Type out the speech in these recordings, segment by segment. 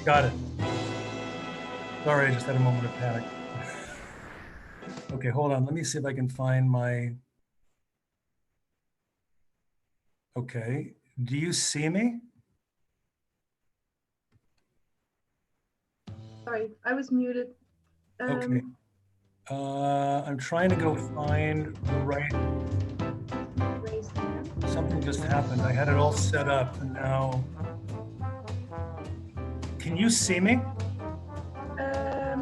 Got it. Sorry, I just had a moment of panic. Okay, hold on. Let me see if I can find my. Okay, do you see me? Sorry, I was muted. Okay. I'm trying to go find the right. Raise hand. Something just happened. I had it all set up and now. Can you see me?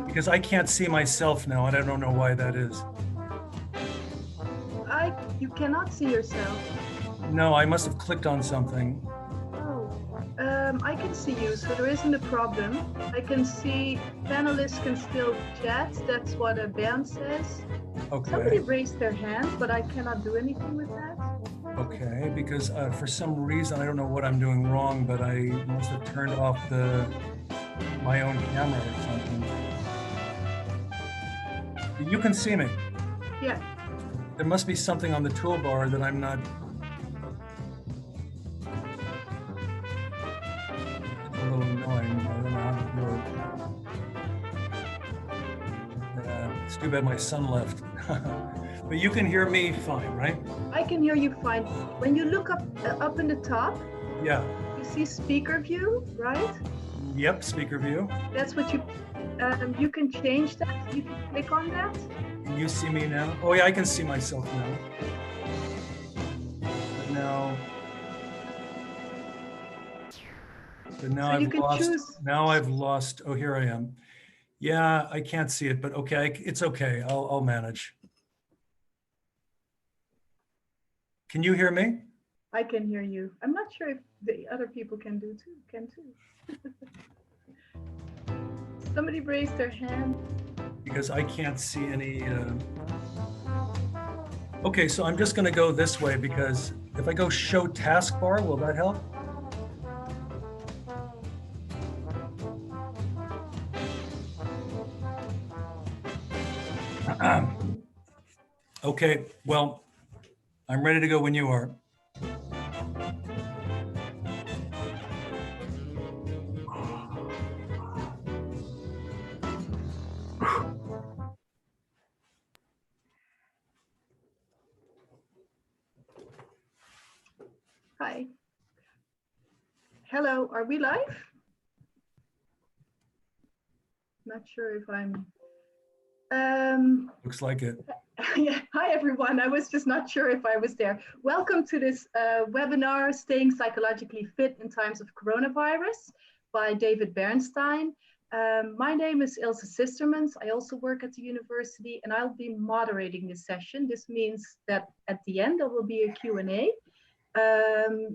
Because I can't see myself now and I don't know why that is. You cannot see yourself. No, I must have clicked on something. Oh, I can see you, so there isn't a problem. I can see panelists can still chat. That's what Bernd says. Okay. Somebody raised their hand, but I cannot do anything with that. Okay, because for some reason, I don't know what I'm doing wrong, but I must have turned off my own camera or something. You can see me. Yeah. There must be something on the toolbar that I'm not. It's a little annoying. I don't know how to do it. It's too bad my son left. But you can hear me fine, right? I can hear you fine. When you look up in the top, yeah, you see speaker view, right? Yep, speaker view. That's what you can change that. You can click on that. Can you see me now? Oh yeah, I can see myself now. But now so I've lost. Choose. Now I've lost. Oh, here I am. Yeah, I can't see it, but okay, it's okay. I'll manage. Can you hear me? I can hear you. I'm not sure if the other people can too. Somebody raised their hand. Because I can't see any. Okay, so I'm just going to go this way because if I go show taskbar, will that help? Okay, well, I'm ready to go when you are. Hi. Hello, are we live? Not sure if I'm. Looks like it. Yeah. Hi, everyone. I was just not sure if I was there. Welcome to this webinar, Staying Psychologically Fit in Times of Coronavirus by David Bernstein. My name is Ilse Sistermans. I also work at the university and I'll be moderating this session. This means that at the end, there will be a Q&A.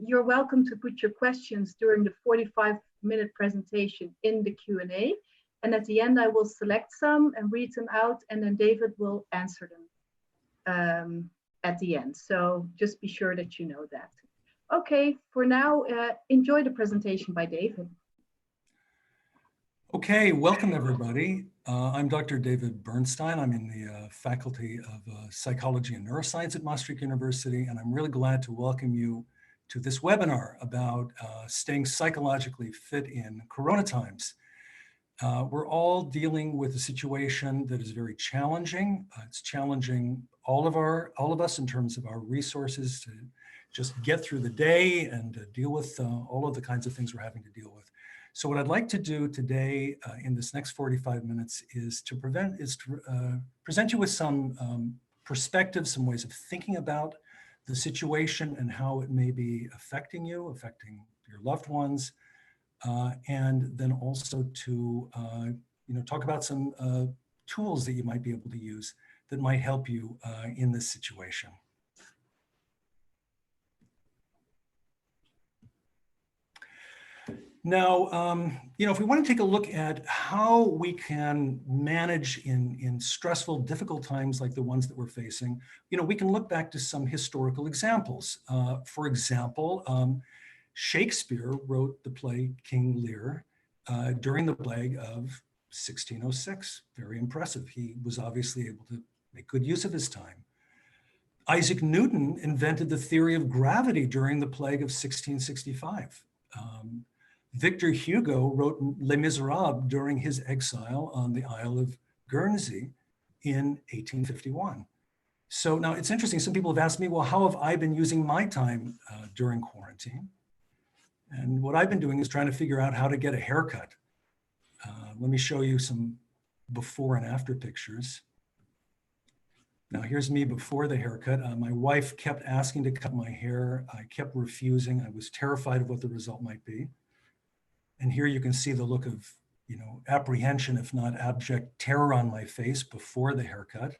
You're welcome to put your questions during the 45-minute presentation in the Q&A. And at the end, I will select some and read them out, and then David will answer them at the end. So just be sure that you know that. Okay, for now, enjoy the presentation by David. Okay, welcome everybody. I'm Dr. David Bernstein. I'm in the Faculty of Psychology and Neuroscience at Maastricht University, and I'm really glad to welcome you to this webinar about staying psychologically fit in Corona times. We're all dealing with a situation that is very challenging. It's challenging all of us in terms of our resources to just get through the day and deal with all of the kinds of things we're having to deal with. So what I'd like to do today in this next 45 minutes is to present you with some perspectives, some ways of thinking about the situation and how it may be affecting you, affecting your loved ones, and then also to talk about some tools that you might be able to use that might help you in this situation. Now, if we want to take a look at how we can manage in stressful, difficult times like the ones that we're facing, we can look back to some historical examples. For example, Shakespeare wrote the play King Lear during the plague of 1606. Very impressive. He was obviously able to make good use of his time. Isaac Newton invented the theory of gravity during the plague of 1665. Victor Hugo wrote Les Miserables during his exile on the Isle of Guernsey in 1851. So now it's interesting. Some people have asked me, well, how have I been using my time during quarantine? And what I've been doing is trying to figure out how to get a haircut. Let me show you some before and after pictures. Now here's me before the haircut. My wife kept asking to cut my hair. I kept refusing. I was terrified of what the result might be. And here you can see the look of, apprehension, if not abject terror on my face before the haircut.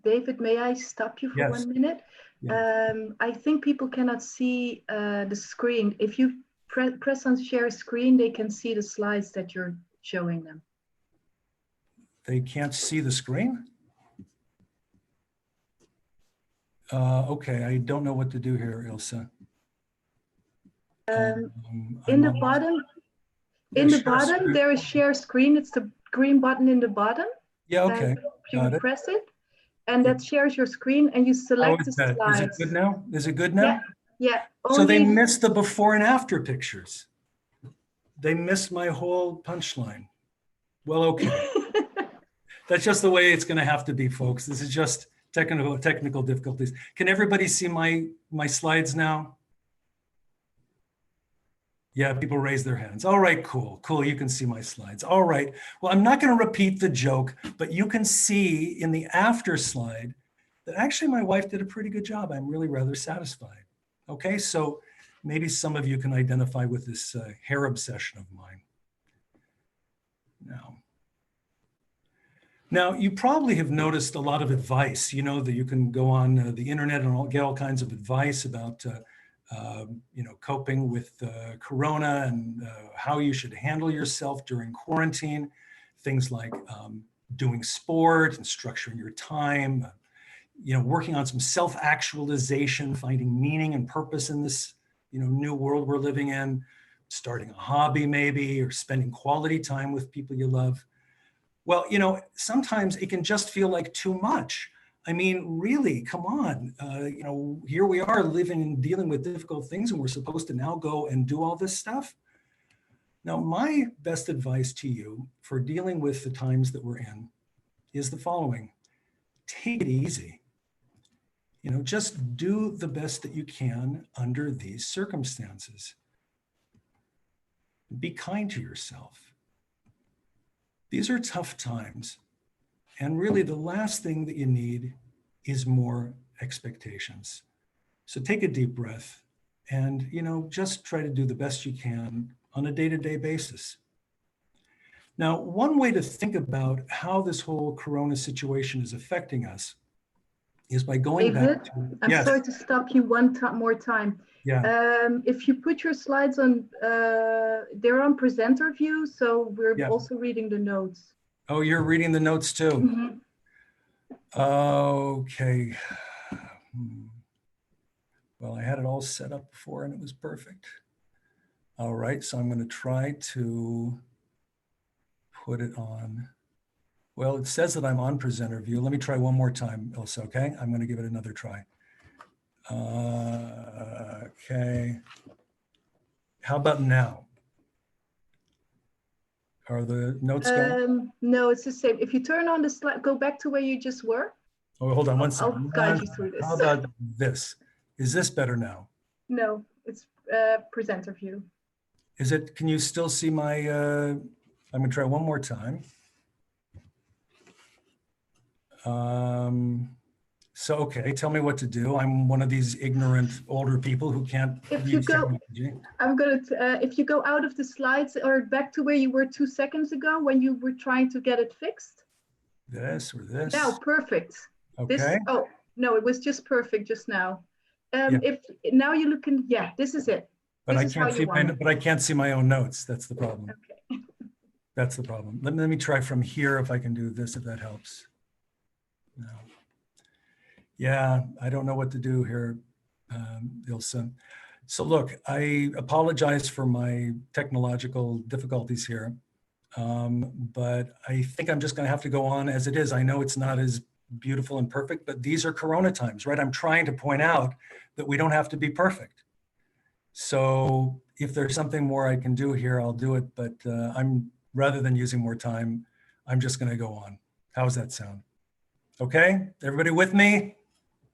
David, may I stop you for Yes. 1 minute? Yeah. I think people cannot see the screen. If you press on share screen, they can see the slides that you're showing them. They can't see the screen? Okay, I don't know what to do here, Ilse. In the bottom, there is share screen. It's the green button in the bottom. Yeah, okay. You press it, and that shares your screen, and you select the slides. Is it good now? Is it good now? Yeah. So they missed the before and after pictures. They missed my whole punchline. Well, okay. That's just the way it's going to have to be, folks. This is just technical difficulties. Can everybody see my slides now? Yeah, people raise their hands. All right, cool. You can see my slides. All right. Well, I'm not going to repeat the joke, but you can see in the after slide that actually my wife did a pretty good job. I'm really rather satisfied. Okay, so maybe some of you can identify with this hair obsession of mine. Now, you probably have noticed a lot of advice, that you can go on the internet and get all kinds of advice about coping with Corona and how you should handle yourself during quarantine. Things like doing sport and structuring your time, working on some self-actualization, finding meaning and purpose in this, new world we're living in, starting a hobby maybe, or spending quality time with people you love. Well, sometimes it can just feel like too much. I mean, really, come on. Here we are living and dealing with difficult things, and we're supposed to now go and do all this stuff. Now, my best advice to you for dealing with the times that we're in is the following. Take it easy. Just do the best that you can under these circumstances. Be kind to yourself. These are tough times. And really the last thing that you need is more expectations. So take a deep breath and, just try to do the best you can on a day-to-day basis. Now, one way to think about how this whole Corona situation is affecting us is by going back to... I'm sorry to stop you one more time. Yeah. If you put your slides on, they're on presenter view, so we're also reading the notes. Oh, you're reading the notes too? Mm-hmm. Okay. Well, I had it all set up before and it was perfect. All right, so I'm going to try to put it on. Well, it says that I'm on presenter view. Let me try one more time, Ilse, okay? I'm going to give it another try. Okay. How about now? Are the notes going? No, it's the same. If you turn on the slide, go back to where you just were. Oh, hold on one second. I'll guide you through this. How about this? Is this better now? No, it's presenter view. Is it, can you still see my, I'm gonna try one more time. So, okay, tell me what to do. I'm one of these ignorant older people who can't use technology. If you go out of the slides or back to where you were 2 seconds ago when you were trying to get it fixed. This or this. Now, perfect. Okay. Oh, no, it was just perfect just now. If now you look in, yeah, this is it. But I can't see my own notes. That's the problem. Okay. That's the problem. Let me try from here if I can do this, if that helps. No. Yeah, I don't know what to do here, Ilse. So look, I apologize for my technological difficulties here, but I think I'm just going to have to go on as it is. I know it's not as beautiful and perfect, but these are Corona times, right? I'm trying to point out that we don't have to be perfect. So if there's something more I can do here, I'll do it. But rather than using more time, I'm just going to go on. How's that sound? Okay, everybody with me?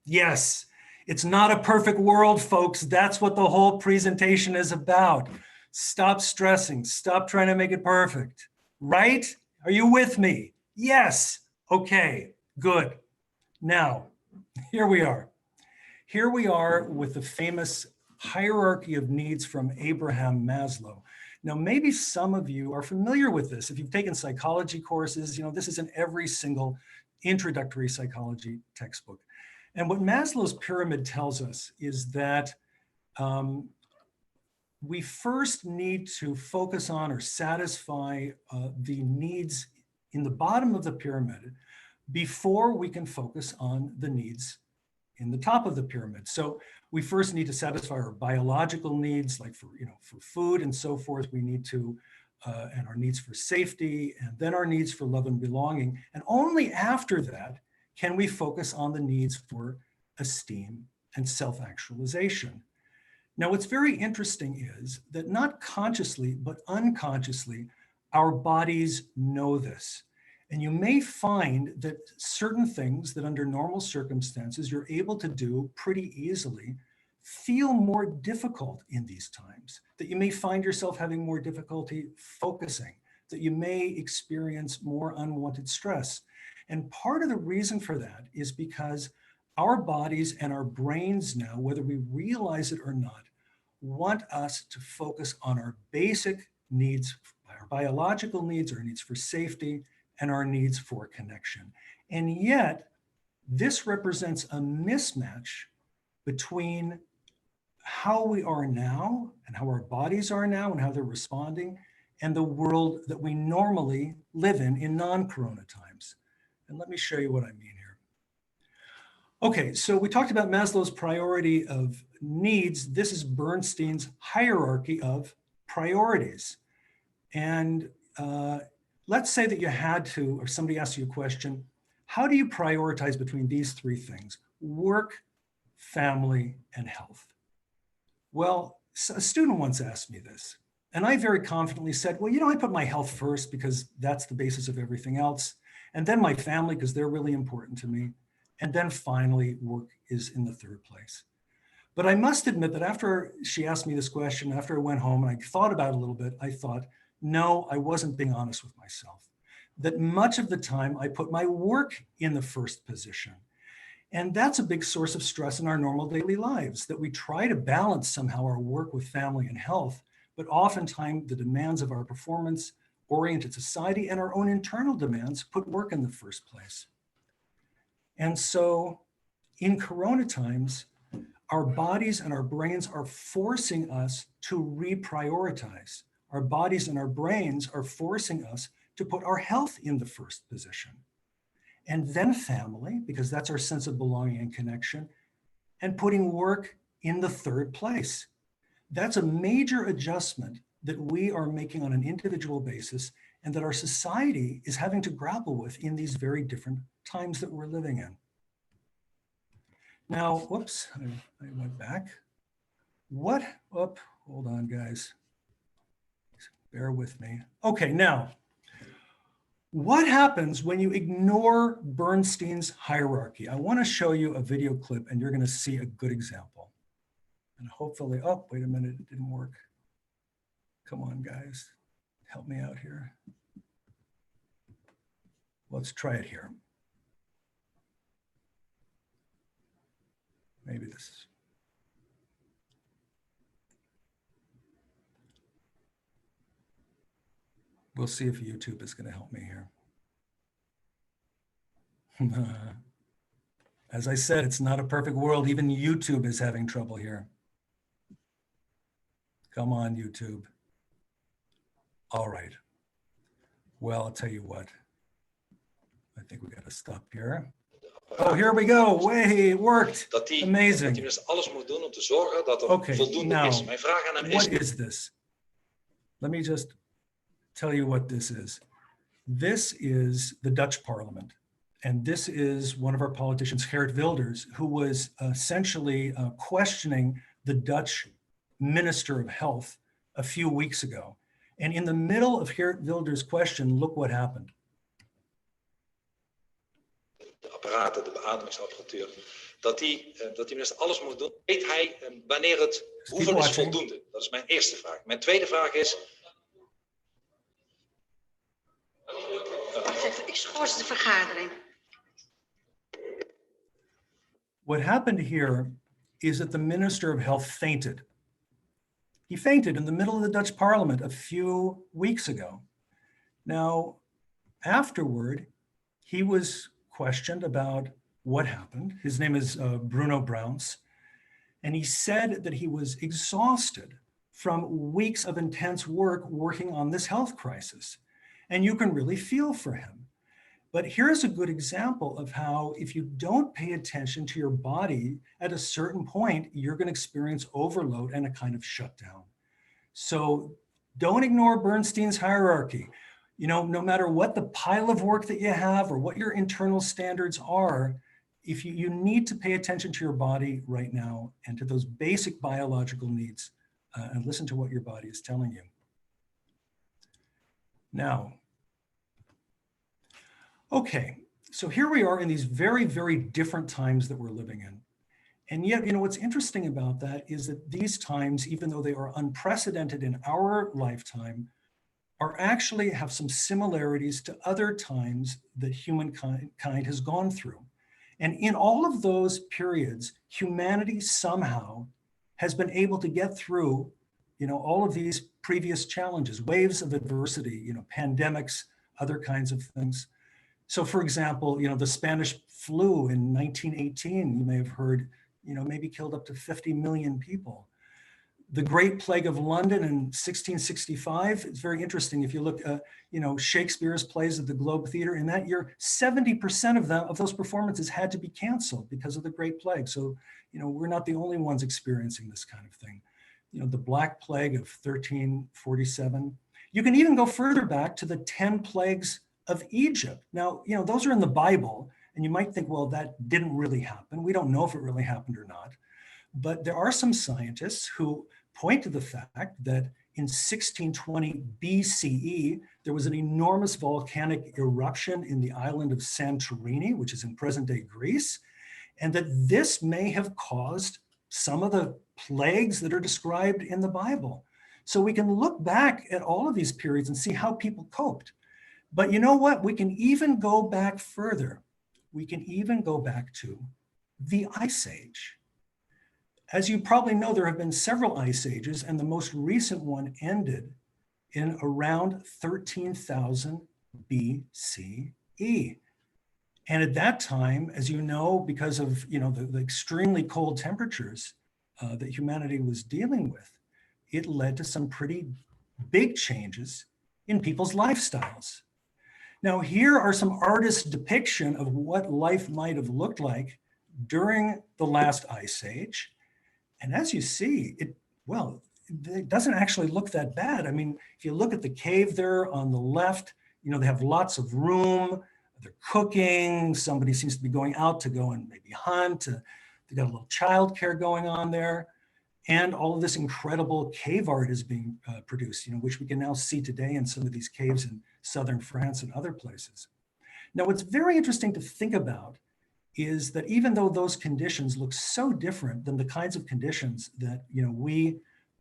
Yes, it's not a perfect world, folks. That's what the whole presentation is about. Stop stressing, stop trying to make it perfect, right? Are you with me? Yes, okay, good. Now, here we are. Here we are with the famous hierarchy of needs from Abraham Maslow. Now, maybe some of you are familiar with this. If you've taken psychology courses, you know, this is in every single introductory psychology textbook. And what Maslow's pyramid tells us is that we first need to focus on or satisfy the needs in the bottom of the pyramid before we can focus on the needs in the top of the pyramid. So we first need to satisfy our biological needs, like for food and so forth. We need to, and our needs for safety, and then our needs for love and belonging. And only after that can we focus on the needs for esteem and self-actualization. Now, what's very interesting is that not consciously, but unconsciously, our bodies know this. And you may find that certain things that under normal circumstances you're able to do pretty easily feel more difficult in these times, that you may find yourself having more difficulty focusing, that you may experience more unwanted stress. And part of the reason for that is because our bodies and our brains now, whether we realize it or not, want us to focus on our basic needs, our biological needs, our needs for safety, and our needs for connection. And yet, this represents a mismatch between how we are now and how our bodies are now and how they're responding and the world that we normally live in non-corona times. And let me show you what I mean here. Okay, so we talked about Maslow's priority of needs. This is Bernstein's hierarchy of priorities. And let's say that you had to, or somebody asked you a question, how do you prioritize between these three things? Work, family, and health. Well, a student once asked me this, and I very confidently said, well, I put my health first because that's the basis of everything else. And then my family, because they're really important to me. And then finally, work is in the third place. But I must admit that after she asked me this question, after I went home and I thought about it a little bit, I thought, no, I wasn't being honest with myself. That much of the time I put my work in the first position. And that's a big source of stress in our normal daily lives, that we try to balance somehow our work with family and health, but oftentimes the demands of our performance-oriented society and our own internal demands put work in the first place. And so in Corona times, our bodies and our brains are forcing us to reprioritize. Our bodies and our brains are forcing us to put our health in the first position. And then family, because that's our sense of belonging and connection, and putting work in the third place. That's a major adjustment that we are making on an individual basis and that our society is having to grapple with in these very different times that we're living in. Now, whoops, I went back. Hold on, guys. Bear with me. Okay, now, what happens when you ignore Bernstein's hierarchy? I want to show you a video clip and you're going to see a good example. And hopefully, oh, wait a minute, it didn't work. Come on, guys, help me out here. Let's try it here. Maybe this. We'll see if YouTube is going to help me here. As I said, it's not a perfect world. Even YouTube is having trouble here. Come on, YouTube. All right. Well, I'll tell you what. I think we got to stop here. Oh, here we go. Way, it worked. Amazing. Okay, now, what is this? Let me just tell you what this is. This is the Dutch Parliament. And this is one of our politicians, Geert Wilders, who was essentially questioning the Dutch Minister of Health a few weeks ago. And in the middle of Geert Wilders' question, look what happened. De apparaten, de beademingsapparatuur, dat die minister alles moet doen. Weet hij wanneer het, hoeveel is voldoende? Dat is mijn eerste vraag. Mijn tweede vraag is... Wacht even, ik schors de vergadering. What happened here is that the Minister of Health fainted. He fainted in the middle of the Dutch Parliament a few weeks ago. Now, afterward, he was questioned about what happened. His name is Bruno Bruins, and he said that he was exhausted from weeks of intense work working on this health crisis. And you can really feel for him. But here's a good example of how if you don't pay attention to your body at a certain point, you're going to experience overload and a kind of shutdown. So don't ignore Bernstein's hierarchy. You know, no matter what the pile of work that you have or what your internal standards are, if you need to pay attention to your body right now and to those basic biological needs and listen to what your body is telling you. Now, okay, so here we are in these very, very different times that we're living in. And yet, you know, what's interesting about that is that these times, even though they are unprecedented in our lifetime, are actually have some similarities to other times that humankind has gone through. And in all of those periods, humanity somehow has been able to get through, you know, all of these previous challenges, waves of adversity, you know, pandemics, other kinds of things. So for example, you know, the Spanish flu in 1918, you may have heard, you know, maybe killed up to 50 million people. The Great Plague of London in 1665, it's very interesting. If you look at, you know, Shakespeare's plays at the Globe Theatre, in that year, 70% of those performances had to be canceled because of the Great Plague. So, you know, we're not the only ones experiencing this kind of thing. You know, the Black Plague of 1347. You can even go further back to the 10 plagues of Egypt. Now, you know, those are in the Bible, and you might think, well, that didn't really happen. We don't know if it really happened or not. But there are some scientists who point to the fact that in 1620 BCE, there was an enormous volcanic eruption in the island of Santorini, which is in present-day Greece, and that this may have caused some of the plagues that are described in the Bible. So we can look back at all of these periods and see how people coped. But you know what? We can even go back further. We can even go back to the Ice Age. As you probably know, there have been several ice ages, and the most recent one ended in around 13,000 BCE. And at that time, as you know, because of, you know, the extremely cold temperatures that humanity was dealing with, it led to some pretty big changes in people's lifestyles. Now, here are some artists' depiction of what life might have looked like during the last ice age. And as you see, it doesn't actually look that bad. I mean, if you look at the cave there on the left, you know, they have lots of room, they're cooking, somebody seems to be going out to go and maybe hunt, they got a little childcare going on there. And all of this incredible cave art is being produced, you know, which we can now see today in some of these caves in southern France and other places. Now, what's very interesting to think about is that even though those conditions look so different than the kinds of conditions that, you know, we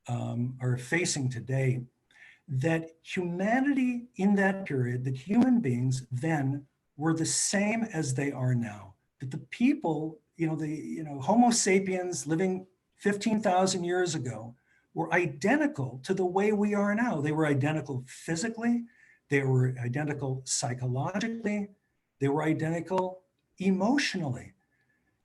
are facing today, that humanity in that period, that human beings then were the same as they are now. That the people, Homo sapiens living 15,000 years ago were identical to the way we are now. They were identical physically, they were identical psychologically, they were identical emotionally.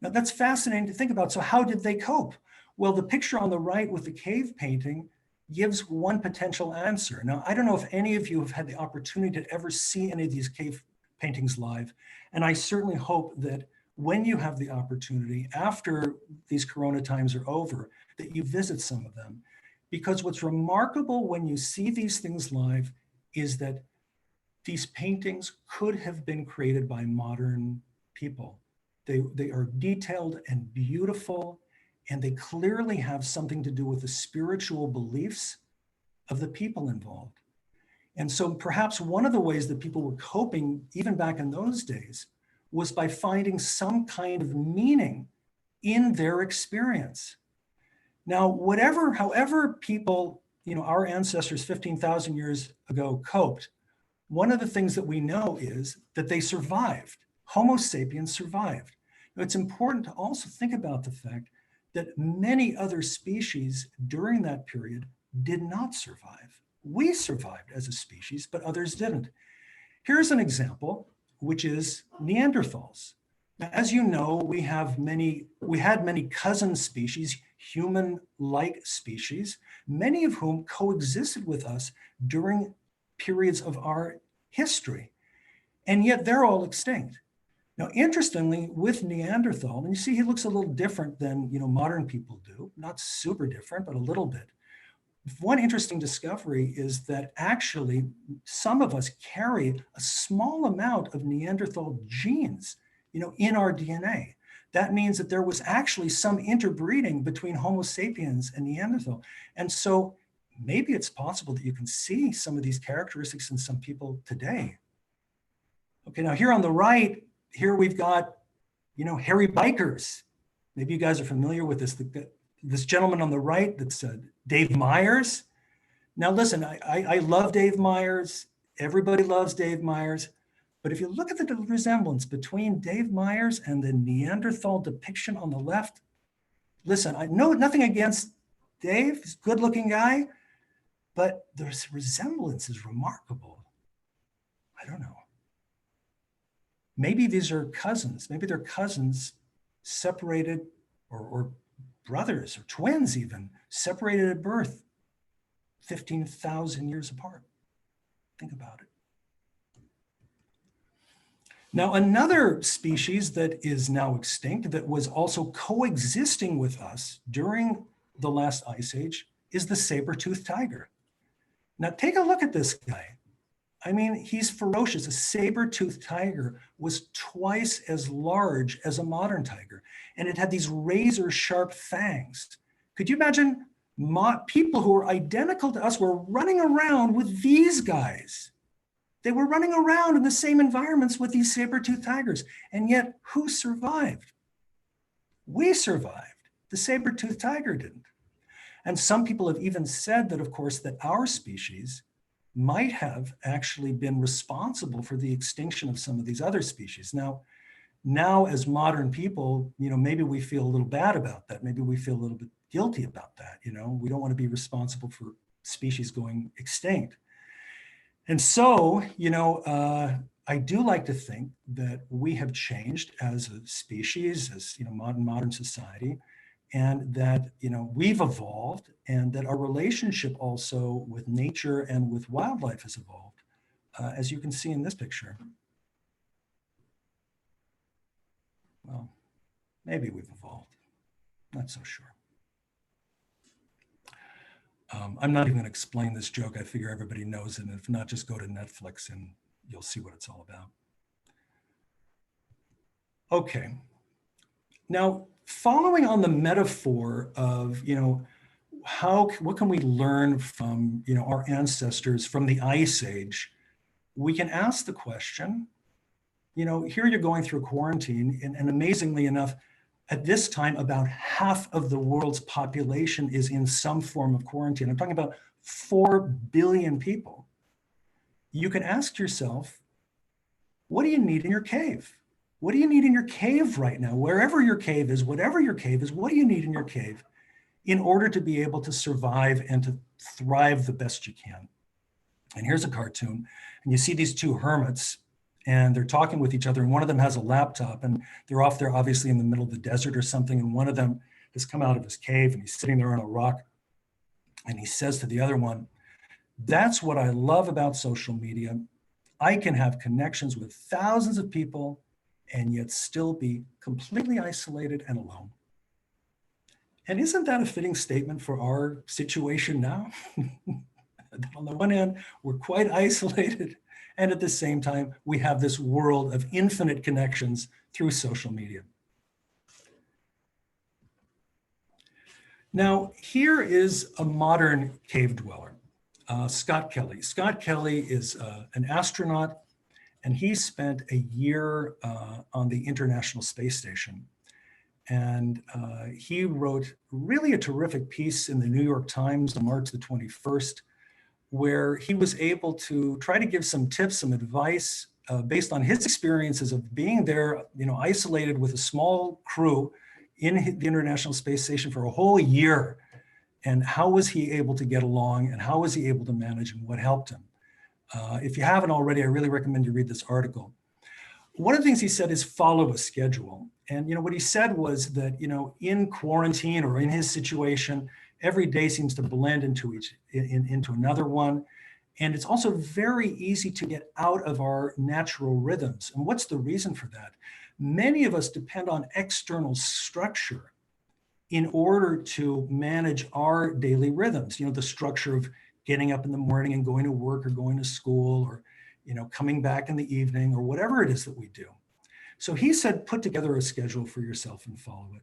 Now that's fascinating to think about. So how did they cope? Well, the picture on the right with the cave painting gives one potential answer. Now, I don't know if any of you have had the opportunity to ever see any of these cave paintings live. And I certainly hope that when you have the opportunity after these Corona times are over, that you visit some of them. Because what's remarkable when you see these things live is that these paintings could have been created by modern people. They are detailed and beautiful, and they clearly have something to do with the spiritual beliefs of the people involved. And so perhaps one of the ways that people were coping, even back in those days, was by finding some kind of meaning in their experience. Now, however people, our ancestors 15,000 years ago coped, one of the things that we know is that they survived. Homo sapiens survived. Now, it's important to also think about the fact that many other species during that period did not survive. We survived as a species, but others didn't. Here's an example, which is Neanderthals. Now, as you know, we had many cousin species, human-like species, many of whom coexisted with us during periods of our history, and yet they're all extinct. Now, interestingly, with Neanderthal, and you see he looks a little different than modern people do, not super different, but a little bit. One interesting discovery is that actually some of us carry a small amount of Neanderthal genes, in our DNA. That means that there was actually some interbreeding between Homo sapiens and Neanderthal. And so maybe it's possible that you can see some of these characteristics in some people today. Okay, now here on the right, here we've got, hairy bikers. Maybe you guys are familiar with this. This gentleman on the right, that's Dave Myers. Now listen, I love Dave Myers. Everybody loves Dave Myers. But if you look at the resemblance between Dave Myers and the Neanderthal depiction on the left, listen, I know nothing against Dave, he's a good looking guy, but the resemblance is remarkable. I don't know. Maybe these are cousins. Maybe they're cousins separated, or brothers or twins even, separated at birth, 15,000 years apart. Think about it. Now, another species that is now extinct that was also coexisting with us during the last ice age is the saber-toothed tiger. Now, take a look at this guy. I mean, he's ferocious. A saber-toothed tiger was twice as large as a modern tiger, and it had these razor-sharp fangs. Could you imagine people who were identical to us were running around with these guys? They were running around in the same environments with these saber-toothed tigers, and yet who survived? We survived. The saber-toothed tiger didn't. And some people have even said that, of course, that our species might have actually been responsible for the extinction of some of these other species. Now as modern people, maybe we feel a little bad about that. Maybe we feel a little bit guilty about that. We don't want to be responsible for species going extinct. And so, I do like to think that we have changed as a species, as modern society, and that we've evolved, and that our relationship also with nature and with wildlife has evolved, as you can see in this picture. Well, maybe we've evolved, not so sure. I'm not even going to explain this joke. I figure everybody knows it, and if not, just go to Netflix and you'll see what it's all about. Okay. Now, following on the metaphor of, what can we learn from, our ancestors from the Ice Age, we can ask the question, here you're going through quarantine, and amazingly enough, at this time, about half of the world's population is in some form of quarantine. I'm talking about 4 billion people. You can ask yourself, what do you need in your cave? What do you need in your cave right now? Wherever your cave is, whatever your cave is, what do you need in your cave in order to be able to survive and to thrive the best you can? And here's a cartoon, and you see these two hermits, and they're talking with each other, and one of them has a laptop, and they're off there obviously in the middle of the desert or something, and one of them has come out of his cave, and he's sitting there on a rock, and he says to the other one, "That's what I love about social media. I can have connections with thousands of people and yet still be completely isolated and alone." And isn't that a fitting statement for our situation now? On the one hand, we're quite isolated, and at the same time, we have this world of infinite connections through social media. Now, here is a modern cave dweller. Scott Kelly. Scott Kelly is an astronaut, and he spent a year on the International Space Station. And he wrote really a terrific piece in the New York Times on March the 21st, where he was able to try to give some tips, some advice based on his experiences of being there, isolated with a small crew in the International Space Station for a whole year. And how was he able to get along, and how was he able to manage, and what helped him? If you haven't already, I really recommend you read this article. One of the things he said is follow a schedule. And what he said was that, in quarantine or in his situation, every day seems to blend into another one. And it's also very easy to get out of our natural rhythms. And what's the reason for that? Many of us depend on external structure in order to manage our daily rhythms. The structure of getting up in the morning and going to work or going to school, or coming back in the evening, or whatever it is that we do. So he said, put together a schedule for yourself and follow it.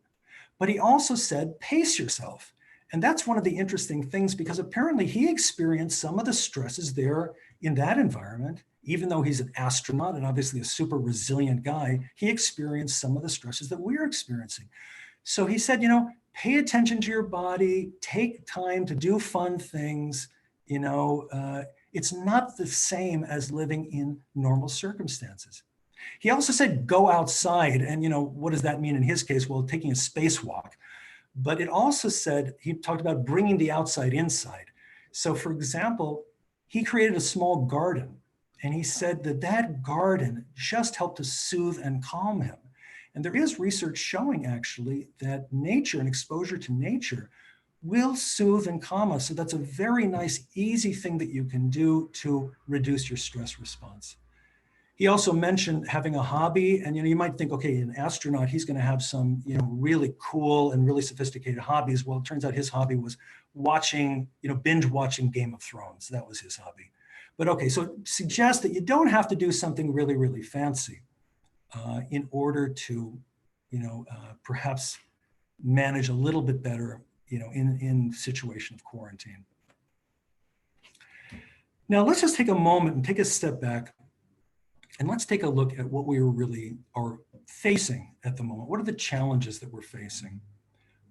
But he also said, pace yourself. And that's one of the interesting things, because apparently he experienced some of the stresses there in that environment. Even though he's an astronaut and obviously a super resilient guy, he experienced some of the stresses that we're experiencing. So he said, pay attention to your body, take time to do fun things. It's not the same as living in normal circumstances. He also said, go outside. And, what does that mean in his case? Well, taking a spacewalk. But it also said, he talked about bringing the outside inside. So for example, he created a small garden, and he said that garden just helped to soothe and calm him. And there is research showing actually that nature and exposure to nature will soothe and calm us. So that's a very nice, easy thing that you can do to reduce your stress response. He also mentioned having a hobby, and you might think, okay, an astronaut, he's going to have some really cool and really sophisticated hobbies. Well, it turns out his hobby was watching, binge watching Game of Thrones. That was his hobby. But okay, so it suggests that you don't have to do something really, really fancy in order to, perhaps manage a little bit better, in situation of quarantine. Now let's just take a moment and take a step back, and let's take a look at what we really are facing at the moment. What are the challenges that we're facing?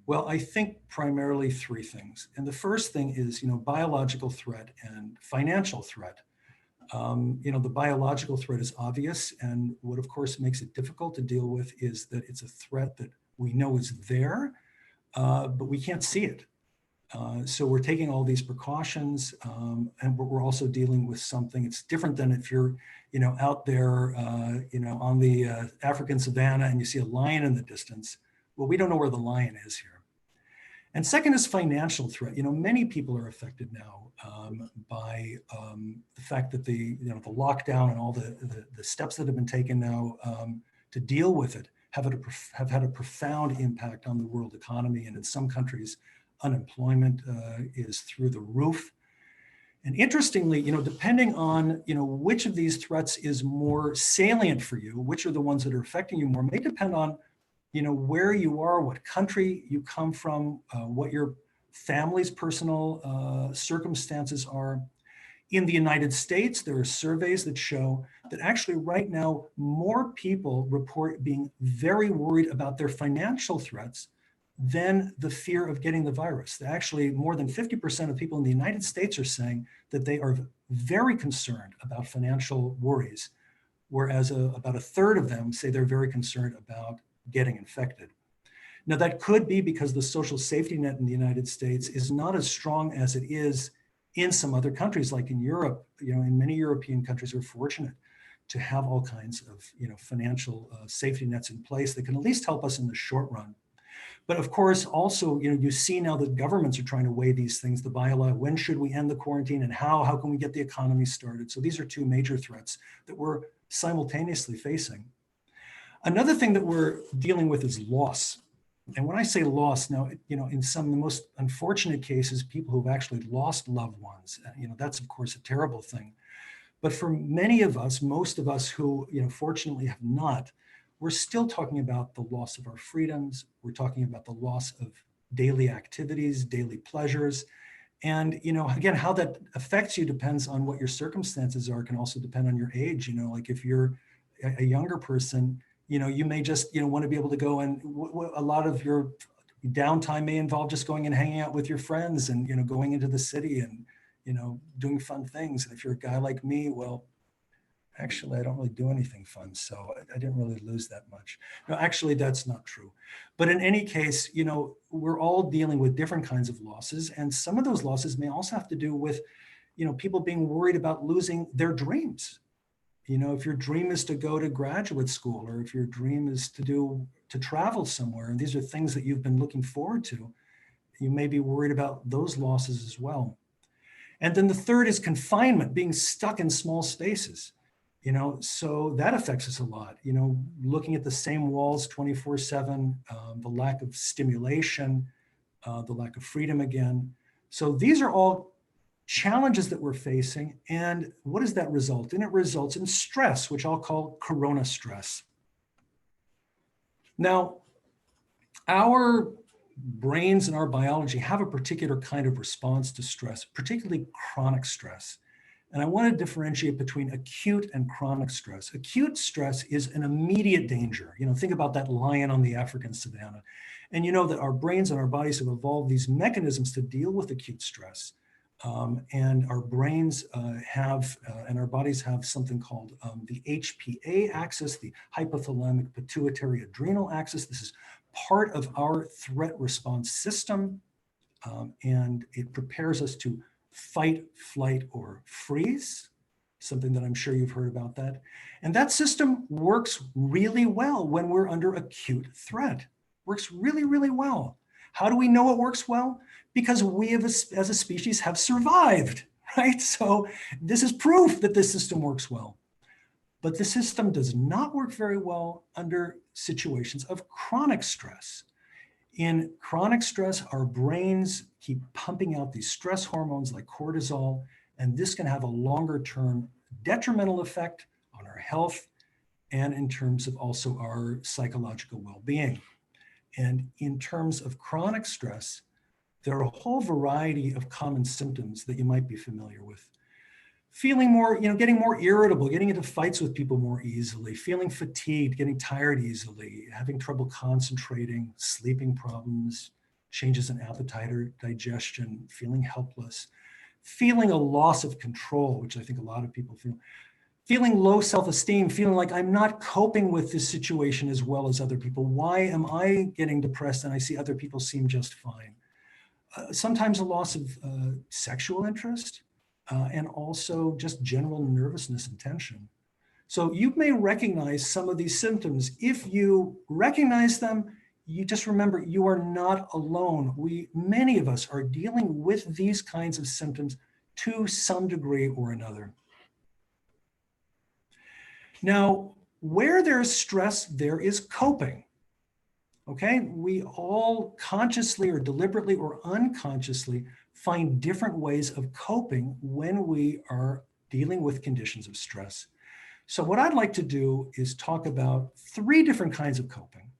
Well, I think primarily three things. And the first thing is, biological threat and financial threat. The biological threat is obvious. And what of course makes it difficult to deal with is that it's a threat that we know is there, but we can't see it. So we're taking all these precautions, and we're also dealing with something. It's different than if you're, out there, on the African savanna and you see a lion in the distance. Well, we don't know where the lion is here. And second is financial threat. Many people are affected now by the fact that the lockdown and all the steps that have been taken now to deal with it have had a profound impact on the world economy. And in some countries, unemployment is through the roof. And interestingly, depending on, which of these threats is more salient for you, which are the ones that are affecting you more, may depend on, where you are, what country you come from, what your family's personal circumstances are. In the United States, there are surveys that show that actually right now, more people report being very worried about their financial threats than the fear of getting the virus. Actually, more than 50% of people in the United States are saying that they are very concerned about financial worries, whereas about a third of them say they're very concerned about getting infected. Now, that could be because the social safety net in the United States is not as strong as it is in some other countries, like in Europe. In many European countries, we're fortunate to have all kinds of financial safety nets in place that can at least help us in the short run. But of course, also, you see now that governments are trying to weigh these things, the bylaw, when should we end the quarantine and how can we get the economy started? So these are two major threats that we're simultaneously facing. Another thing that we're dealing with is loss. And when I say loss now, in some of the most unfortunate cases, people who've actually lost loved ones, that's of course a terrible thing. But for many of us, most of us who, fortunately have not, we're still talking about the loss of our freedoms. We're talking about the loss of daily activities, daily pleasures. And, again, how that affects you depends on what your circumstances are, can also depend on your age. Like if you're a younger person, you may just, want to be able to go, and a lot of your downtime may involve just going and hanging out with your friends and, going into the city and, doing fun things. And if you're a guy like me, well, actually, I don't really do anything fun, so I didn't really lose that much. No, actually, that's not true. But in any case, we're all dealing with different kinds of losses, and some of those losses may also have to do with, people being worried about losing their dreams. If your dream is to go to graduate school, or if your dream is to travel somewhere, and these are things that you've been looking forward to, you may be worried about those losses as well. And then the third is confinement, being stuck in small spaces. So that affects us a lot, looking at the same walls 24/7, the lack of stimulation, the lack of freedom again. So these are all challenges that we're facing. And what does that result in? It results in stress, which I'll call corona stress. Now, our brains and our biology have a particular kind of response to stress, particularly chronic stress. And I want to differentiate between acute and chronic stress. Acute stress is an immediate danger. Think about that lion on the African savanna. And that our brains and our bodies have evolved these mechanisms to deal with acute stress. And our brains and our bodies have something called the HPA axis, the hypothalamic pituitary adrenal axis. This is part of our threat response system. And it prepares us to fight, flight, or freeze, something that I'm sure you've heard about that. And that system works really well when we're under acute threat. Works really, really well. How do we know it works well? Because we as a species have survived, right? So this is proof that this system works well. But the system does not work very well under situations of chronic stress. In chronic stress, our brains keep pumping out these stress hormones like cortisol, and this can have a longer-term detrimental effect on our health and in terms of also our psychological well-being. And in terms of chronic stress, there are a whole variety of common symptoms that you might be familiar with. Feeling more, getting more irritable, getting into fights with people more easily, feeling fatigued, getting tired easily, having trouble concentrating, sleeping problems, changes in appetite or digestion, feeling helpless, feeling a loss of control, which I think a lot of people feel, feeling low self-esteem, feeling like I'm not coping with this situation as well as other people. Why am I getting depressed and I see other people seem just fine? Sometimes a loss of sexual interest, and also just general nervousness and tension. So you may recognize some of these symptoms. If you recognize them, you just remember you are not alone. Many of us are dealing with these kinds of symptoms to some degree or another. Now, where there is stress, there is coping. Okay, we all consciously or deliberately or unconsciously find different ways of coping when we are dealing with conditions of stress. So what I'd like to do is talk about 3 different kinds of coping.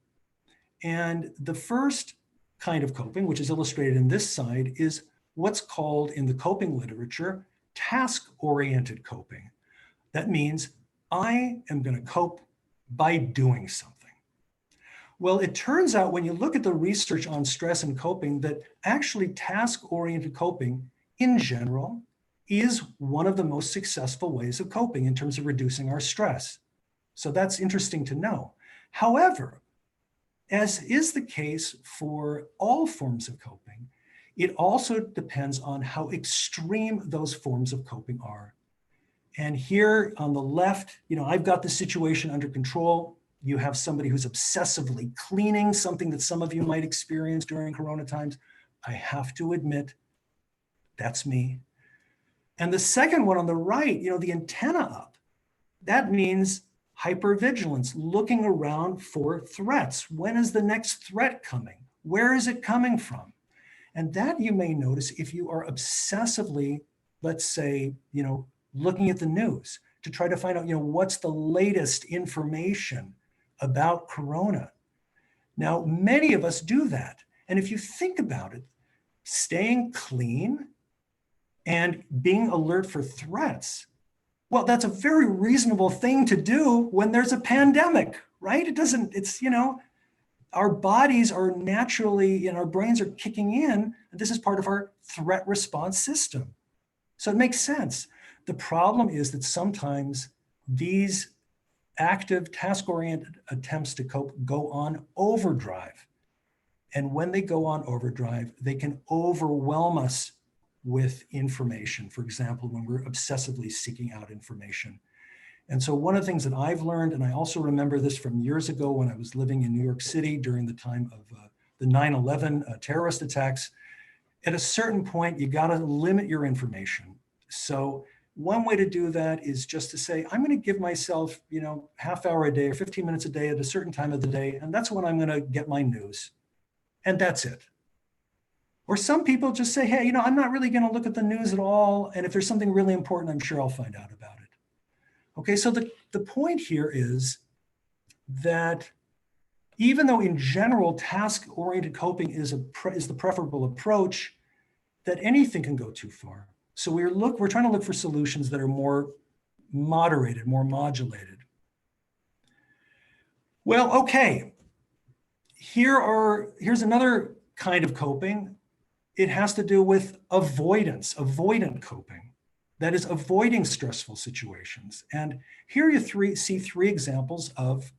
And the first kind of coping, which is illustrated in this side, is what's called in the coping literature, task-oriented coping. That means I am going to cope by doing something. Well, it turns out when you look at the research on stress and coping that actually task-oriented coping in general is one of the most successful ways of coping in terms of reducing our stress. So that's interesting to know. However, as is the case for all forms of coping, it also depends on how extreme those forms of coping are. And here on the left, I've got the situation under control. You have somebody who's obsessively cleaning, something that some of you might experience during Corona times. I have to admit, that's me. And the second one on the right, the antenna up, that means hypervigilance, looking around for threats. When is the next threat coming? Where is it coming from? And that you may notice if you are obsessively, let's say, looking at the news to try to find out, what's the latest information about Corona. Now, many of us do that. And if you think about it, staying clean and being alert for threats. Well, that's a very reasonable thing to do when there's a pandemic, right? It's, our bodies are naturally, and our brains are kicking in. This is part of our threat response system. So it makes sense. The problem is that sometimes these active task-oriented attempts to cope go on overdrive. And when they go on overdrive, they can overwhelm us with information. For example, when we're obsessively seeking out information. And so one of the things that I've learned, and I also remember this from years ago when I was living in New York City during the time of the 9/11 terrorist attacks, at a certain point, you got to limit your information. So one way to do that is just to say, I'm going to give myself, half hour a day or 15 minutes a day at a certain time of the day, and that's when I'm going to get my news. And that's it. Or some people just say, hey, I'm not really going to look at the news at all. And if there's something really important, I'm sure I'll find out about it. Okay, so the point here is that even though in general, task-oriented coping is the preferable approach, that anything can go too far. So we're trying to look for solutions that are more moderated, more modulated. Well, okay, here's another kind of coping. It has to do with avoidant coping. That is avoiding stressful situations. And here you see three examples of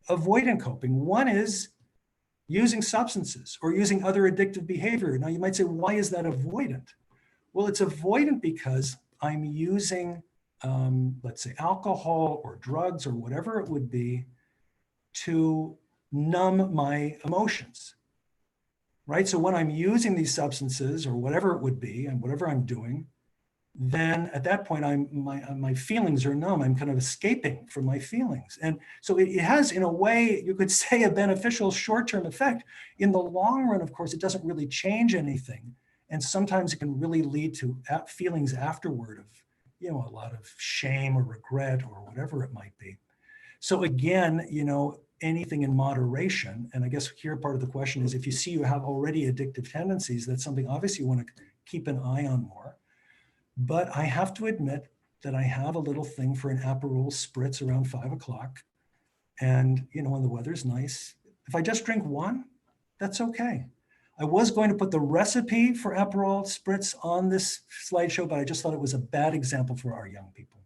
avoidant coping. One is using substances or using other addictive behavior. Now you might say, why is that avoidant? Well, it's avoidant because I'm using, let's say, alcohol or drugs or whatever it would be to numb my emotions, right? So when I'm using these substances or whatever it would be and whatever I'm doing, then at that point, my feelings are numb. I'm kind of escaping from my feelings. And so it has, in a way, you could say, a beneficial short-term effect. In the long run, of course, it doesn't really change anything. And sometimes it can really lead to feelings afterward of, a lot of shame or regret or whatever it might be. So again, anything in moderation. And I guess here part of the question is, if you see you have already addictive tendencies, that's something obviously you want to keep an eye on more. But I have to admit that I have a little thing for an Aperol spritz around 5 o'clock. And, when the weather's nice, if I just drink one, that's okay. I was going to put the recipe for Aperol spritz on this slideshow, but I just thought it was a bad example for our young people.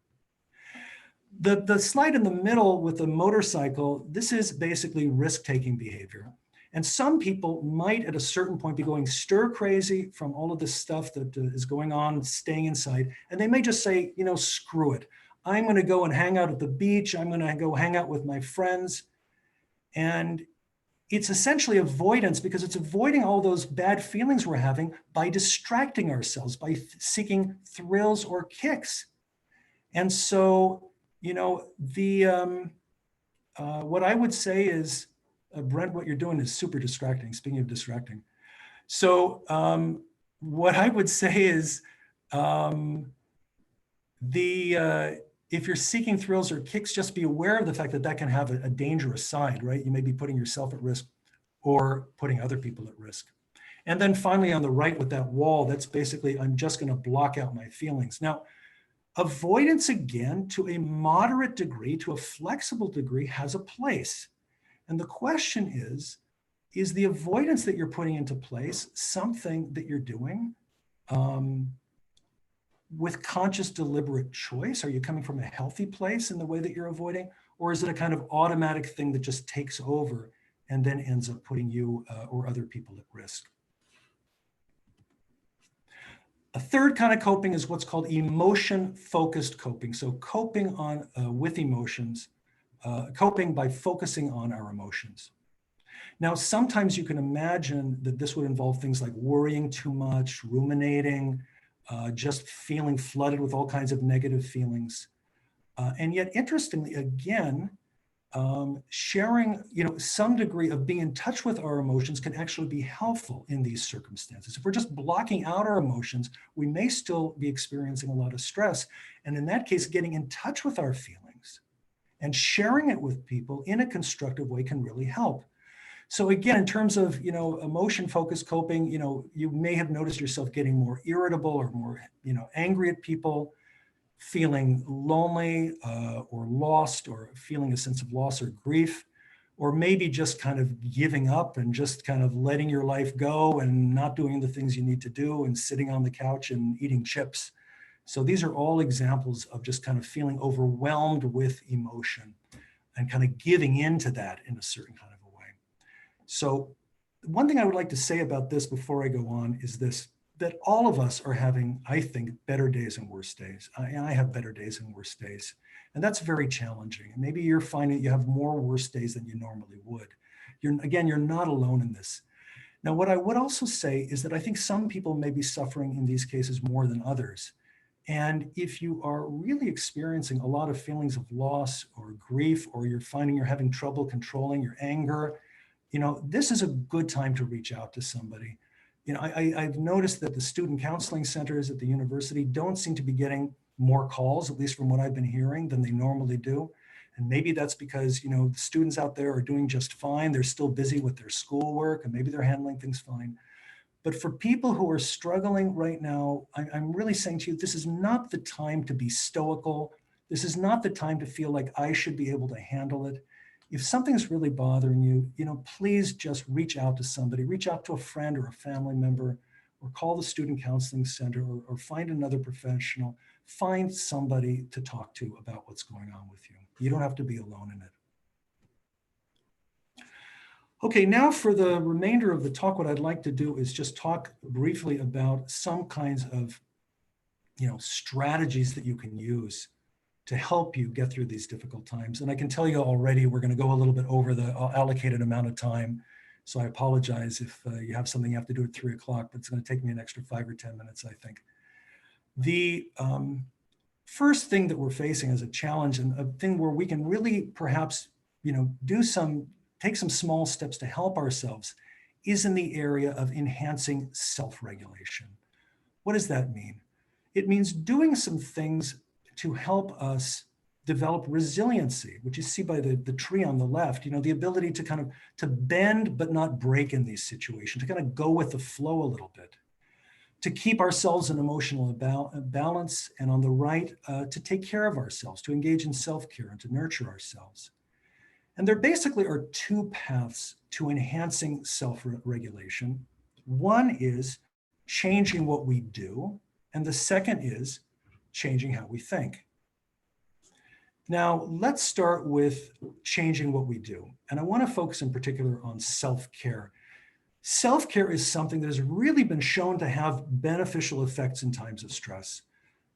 The slide in the middle with the motorcycle, this is basically risk-taking behavior. And some people might at a certain point be going stir crazy from all of this stuff that is going on, staying inside. And they may just say, screw it. I'm going to go and hang out at the beach. I'm going to go hang out with my friends. And it's essentially avoidance, because it's avoiding all those bad feelings we're having by distracting ourselves, by seeking thrills or kicks. And so, what I would say is, Brent, what you're doing is super distracting, speaking of distracting. So what I would say is if you're seeking thrills or kicks, just be aware of the fact that that can have a dangerous side, right? You may be putting yourself at risk or putting other people at risk. And then finally on the right with that wall, that's basically, I'm just going to block out my feelings. Now, avoidance, again, to a moderate degree, to a flexible degree, has a place. And the question is the avoidance that you're putting into place something that you're doing with conscious, deliberate choice? Are you coming from a healthy place in the way that you're avoiding? Or is it a kind of automatic thing that just takes over and then ends up putting you or other people at risk? A third kind of coping is what's called emotion-focused coping. So coping with emotions, coping by focusing on our emotions. Now, sometimes you can imagine that this would involve things like worrying too much, ruminating, just feeling flooded with all kinds of negative feelings. And yet, interestingly, again, sharing, some degree of being in touch with our emotions can actually be helpful in these circumstances. If we're just blocking out our emotions, we may still be experiencing a lot of stress. And in that case, getting in touch with our feelings and sharing it with people in a constructive way can really help. So again, in terms of, emotion-focused coping, you may have noticed yourself getting more irritable or more, angry at people, feeling lonely or lost, or feeling a sense of loss or grief, or maybe just kind of giving up and just kind of letting your life go and not doing the things you need to do and sitting on the couch and eating chips. So these are all examples of just kind of feeling overwhelmed with emotion and kind of giving into that in a certain kind of a way. So one thing I would like to say about this before I go on is this, that all of us are having, I think, better days and worse days. I have better days and worse days. And that's very challenging. And maybe you're finding you have more worse days than you normally would. You're not alone in this. Now, what I would also say is that I think some people may be suffering in these cases more than others. And if you are really experiencing a lot of feelings of loss or grief, or you're finding you're having trouble controlling your anger, this is a good time to reach out to somebody. I've noticed that the student counseling centers at the university don't seem to be getting more calls, at least from what I've been hearing, than they normally do. And maybe that's because, the students out there are doing just fine. They're still busy with their schoolwork, and maybe they're handling things fine. But for people who are struggling right now, I'm really saying to you, this is not the time to be stoical. This is not the time to feel like I should be able to handle it. If something's really bothering you, please just reach out to somebody, reach out to a friend or a family member, or call the student counseling center, or find another professional. Find somebody to talk to about what's going on with you. You don't have to be alone in it. Okay, now for the remainder of the talk, what I'd like to do is just talk briefly about some kinds of, strategies that you can use to help you get through these difficult times. And I can tell you already, we're going to go a little bit over the allocated amount of time. So I apologize if you have something you have to do at 3 o'clock, but it's going to take me an extra 5 or 10 minutes, I think. The first thing that we're facing as a challenge, and a thing where we can really perhaps, take some small steps to help ourselves, is in the area of enhancing self-regulation. What does that mean? It means doing some things to help us develop resiliency, which you see by the tree on the left, the ability to kind of to bend but not break in these situations, to kind of go with the flow a little bit, to keep ourselves in emotional balance, and on the right, to take care of ourselves, to engage in self-care and to nurture ourselves. And there basically are two paths to enhancing self-regulation. One is changing what we do, and the second is changing how we think. Now, let's start with changing what we do. And I want to focus in particular on self-care. Self-care is something that has really been shown to have beneficial effects in times of stress.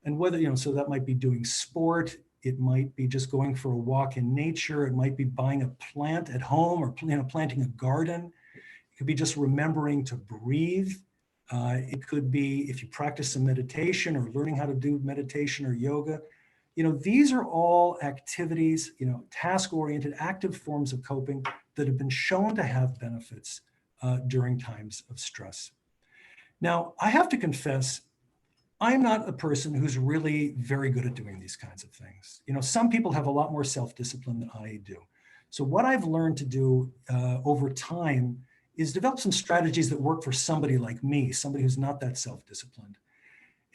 And whether, so that might be doing sport, it might be just going for a walk in nature, it might be buying a plant at home, or planting a garden. It could be just remembering to breathe. It could be if you practice some meditation, or learning how to do meditation or yoga. These are all activities, task-oriented, active forms of coping that have been shown to have benefits during times of stress. Now, I have to confess, I'm not a person who's really very good at doing these kinds of things. Some people have a lot more self-discipline than I do. So what I've learned to do over time is develop some strategies that work for somebody like me, somebody who's not that self-disciplined.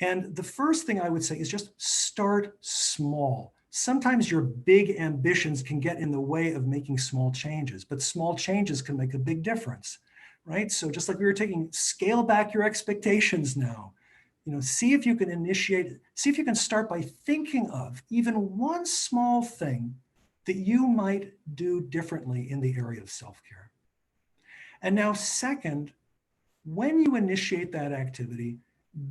And the first thing I would say is just start small. Sometimes your big ambitions can get in the way of making small changes, but small changes can make a big difference, right? So just like we were scale back your expectations now. See if you can start by thinking of even one small thing that you might do differently in the area of self-care. And now second, when you initiate that activity,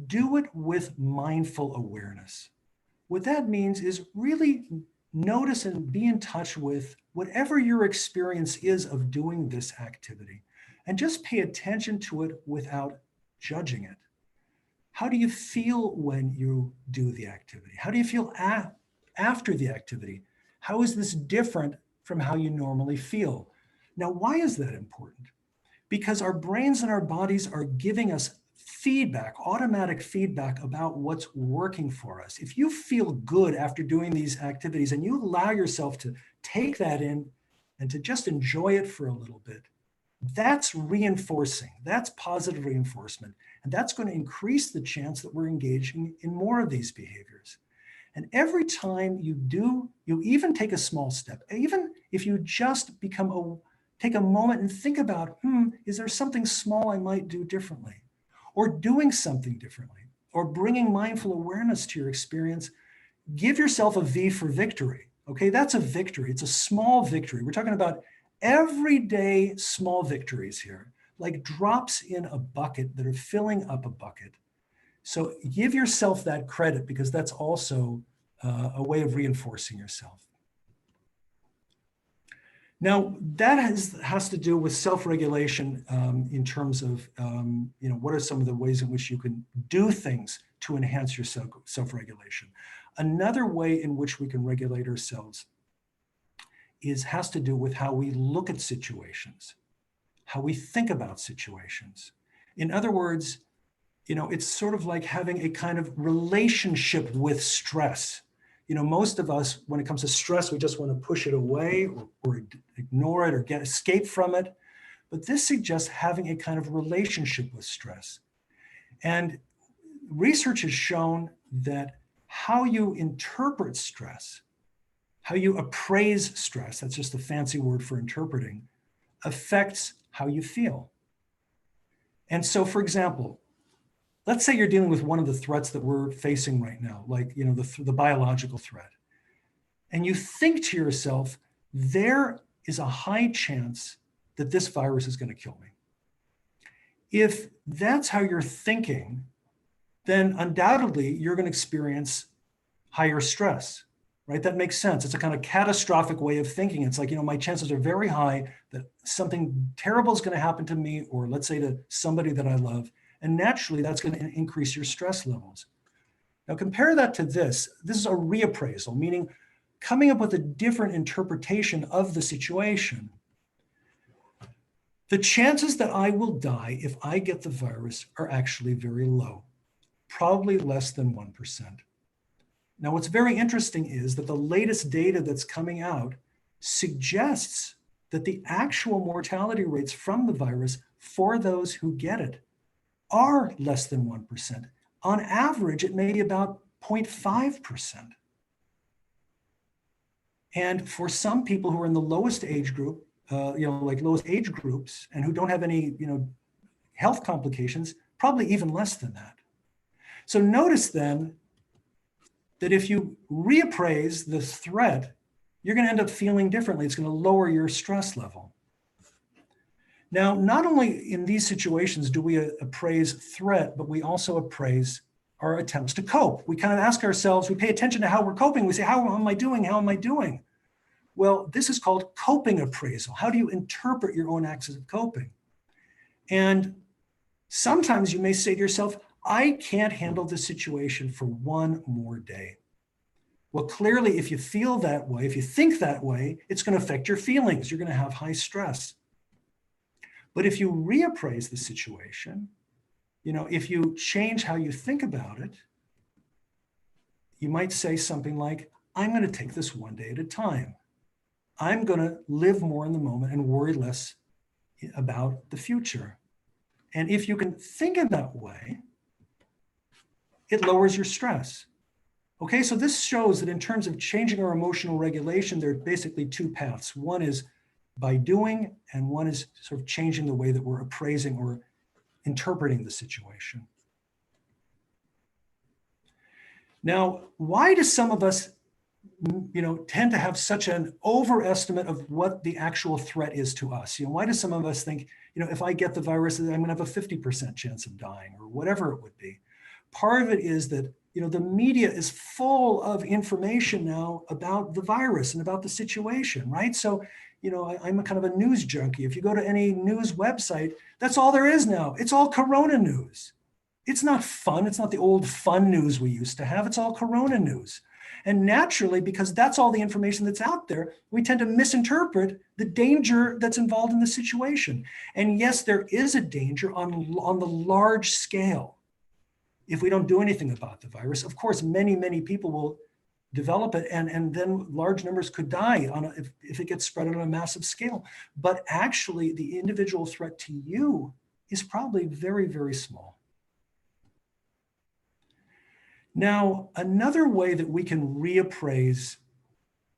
do it with mindful awareness. What that means is really notice and be in touch with whatever your experience is of doing this activity, and just pay attention to it without judging it. How do you feel when you do the activity? How do you feel after the activity? How is this different from how you normally feel? Now, why is that important? Because our brains and our bodies are giving us feedback, automatic feedback about what's working for us. If you feel good after doing these activities and you allow yourself to take that in and to just enjoy it for a little bit, that's reinforcing, that's positive reinforcement. And that's going to increase the chance that we're engaging in more of these behaviors. And every time you do, you even take a small step, even if you just take a moment and think about, is there something small I might do differently? Or doing something differently, or bringing mindful awareness to your experience, give yourself a V for victory. Okay, that's a victory. It's a small victory. We're talking about everyday small victories here, like drops in a bucket that are filling up a bucket. So give yourself that credit, because that's also a way of reinforcing yourself. Now, that has to do with self-regulation in terms of, what are some of the ways in which you can do things to enhance your self-regulation. Another way in which we can regulate ourselves has to do with how we look at situations, how we think about situations. In other words, it's sort of like having a kind of relationship with stress. Most of us, when it comes to stress, we just want to push it away or ignore it or escape from it. But this suggests having a kind of relationship with stress. And research has shown that how you interpret stress, how you appraise stress, that's just a fancy word for interpreting, affects how you feel. And so, for example, let's say you're dealing with one of the threats that we're facing right now, like the biological threat. And you think to yourself, there is a high chance that this virus is going to kill me. If that's how you're thinking, then undoubtedly you're going to experience higher stress, right? That makes sense. It's a kind of catastrophic way of thinking. It's like, my chances are very high that something terrible is going to happen to me, or let's say to somebody that I love. And naturally, that's going to increase your stress levels. Now, compare that to this. This is a reappraisal, meaning coming up with a different interpretation of the situation. The chances that I will die if I get the virus are actually very low, probably less than 1%. Now, what's very interesting is that the latest data that's coming out suggests that the actual mortality rates from the virus for those who get it are less than 1%. On average, it may be about 0.5%. And for some people who are in the lowest age group, like lowest age groups, and who don't have any, health complications, probably even less than that. So notice then that if you reappraise the threat, you're going to end up feeling differently. It's going to lower your stress level. Now, not only in these situations do we appraise threat, but we also appraise our attempts to cope. We kind of ask ourselves, we pay attention to how we're coping. We say, how am I doing? How am I doing? Well, this is called coping appraisal. How do you interpret your own acts of coping? And sometimes you may say to yourself, I can't handle this situation for one more day. Well, clearly, if you feel that way, if you think that way, it's going to affect your feelings. You're going to have high stress. But if you reappraise the situation, if you change how you think about it, you might say something like, I'm going to take this one day at a time. I'm going to live more in the moment and worry less about the future. And if you can think in that way, it lowers your stress. Okay, so this shows that in terms of changing our emotional regulation, there are basically two paths. One is by doing, and one is sort of changing the way that we're appraising or interpreting the situation. Now, why do some of us, tend to have such an overestimate of what the actual threat is to us? Why do some of us think, if I get the virus, I'm going to have a 50% chance of dying, or whatever it would be? Part of it is that, the media is full of information now about the virus and about the situation, right? So, I'm a kind of a news junkie. If you go to any news website, that's all there is now. It's all Corona news. It's not fun. It's not the old fun news we used to have. It's all Corona news. And naturally, because that's all the information that's out there, we tend to misinterpret the danger that's involved in the situation. And yes, there is a danger on the large scale. If we don't do anything about the virus, of course, many, many people will develop it, and then large numbers could die if it gets spread on a massive scale. But actually, the individual threat to you is probably very, very small. Now, another way that we can reappraise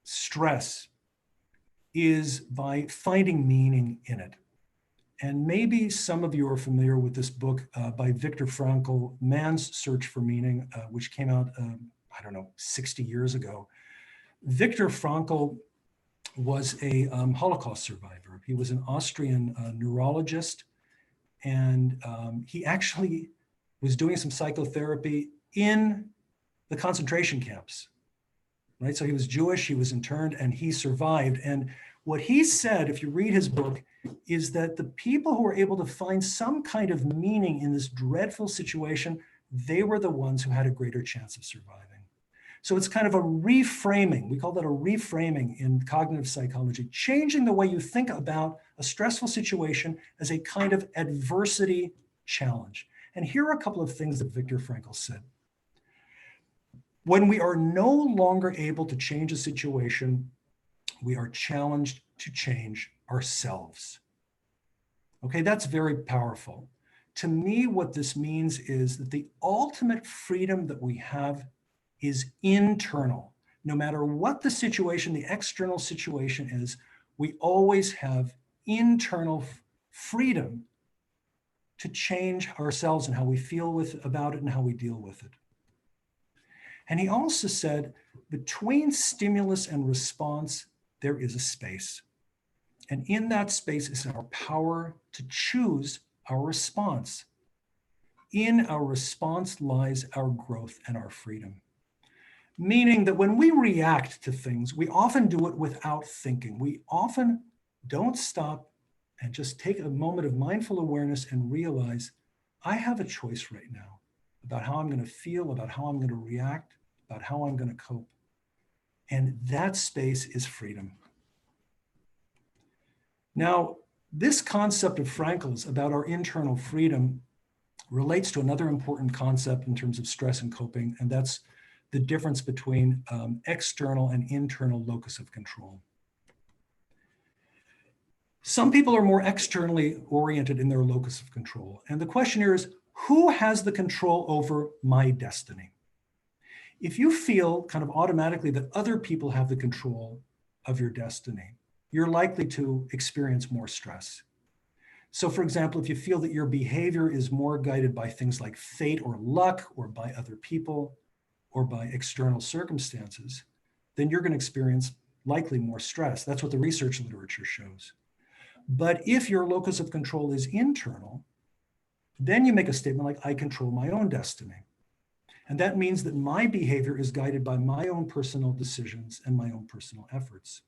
stress is by finding meaning in it. And maybe some of you are familiar with this book by Viktor Frankl, Man's Search for Meaning, which came out, I don't know, 60 years ago. Viktor Frankl was a Holocaust survivor. He was an Austrian neurologist, and he actually was doing some psychotherapy in the concentration camps, right? So he was Jewish, he was interned, and he survived. And what he said, if you read his book, is that the people who were able to find some kind of meaning in this dreadful situation, they were the ones who had a greater chance of surviving. So it's kind of a reframing. We call that a reframing in cognitive psychology, changing the way you think about a stressful situation as a kind of adversity challenge. And here are a couple of things that Viktor Frankl said. When we are no longer able to change a situation, we are challenged to change ourselves. Okay, that's very powerful. To me, what this means is that the ultimate freedom that we have is internal. No matter what the situation, the external situation is, we always have internal freedom to change ourselves and how we feel about it and how we deal with it. And he also said, between stimulus and response, there is a space. And in that space is our power to choose our response. In our response lies our growth and our freedom. Meaning that when we react to things, we often do it without thinking. We often don't stop and just take a moment of mindful awareness and realize, I have a choice right now about how I'm going to feel, about how I'm going to react, about how I'm going to cope. And that space is freedom. Now, this concept of Frankl's about our internal freedom relates to another important concept in terms of stress and coping, and that's the difference between external and internal locus of control. Some people are more externally oriented in their locus of control. And the question here is, who has the control over my destiny? If you feel kind of automatically that other people have the control of your destiny, you're likely to experience more stress. So for example, if you feel that your behavior is more guided by things like fate or luck or by other people or by external circumstances, then you're going to experience likely more stress. That's what the research literature shows. But if your locus of control is internal, then you make a statement like, I control my own destiny. And that means that my behavior is guided by my own personal decisions and my own personal efforts.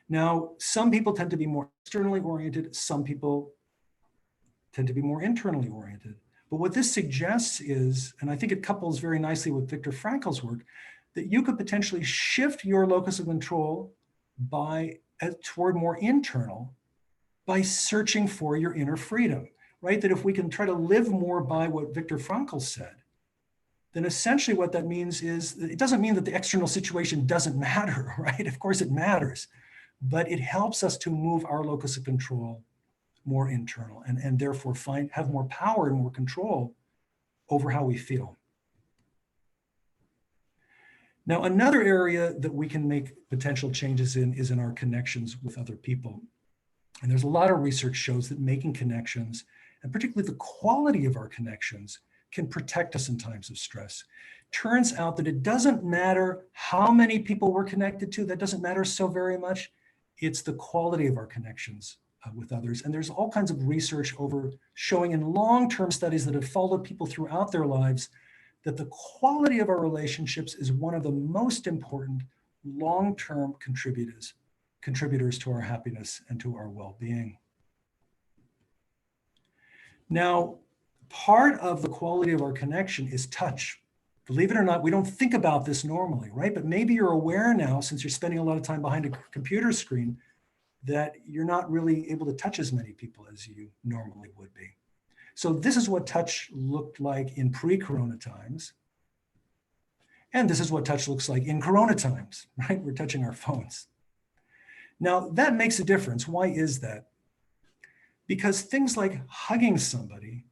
Now, some people tend to be more externally oriented. Some people tend to be more internally oriented. But what this suggests is, and I think it couples very nicely with Viktor Frankl's work, that you could potentially shift your locus of control toward more internal by searching for your inner freedom, right? That if we can try to live more by what Viktor Frankl said, then essentially what that means is, it doesn't mean that the external situation doesn't matter, right? Of course it matters, but it helps us to move our locus of control more internal and therefore have more power and more control over how we feel. Now, another area that we can make potential changes in is in our connections with other people. And there's a lot of research shows that making connections, and particularly the quality of our connections, can protect us in times of stress. Turns out that it doesn't matter how many people we're connected to, that doesn't matter so very much. It's the quality of our connections with others. And there's all kinds of research showing in long-term studies that have followed people throughout their lives that the quality of our relationships is one of the most important long-term contributors to our happiness and to our well-being. Now, part of the quality of our connection is touch. Believe it or not, we don't think about this normally, right? But maybe you're aware now, since you're spending a lot of time behind a computer screen, that you're not really able to touch as many people as you normally would be. So this is what touch looked like in pre-corona times. And this is what touch looks like in Corona times, right? We're touching our phones. Now, that makes a difference. Why is that? Because things like hugging somebody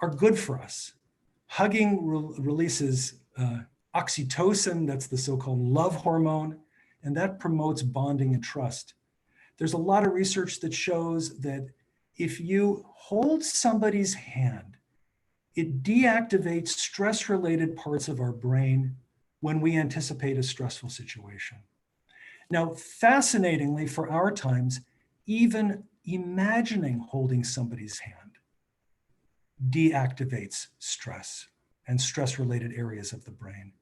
are good for us. Hugging releases oxytocin, that's the so-called love hormone, and that promotes bonding and trust. There's a lot of research that shows that if you hold somebody's hand, it deactivates stress-related parts of our brain when we anticipate a stressful situation. Now, fascinatingly, for our times, even imagining holding somebody's hand deactivates stress and stress-related areas of the brain.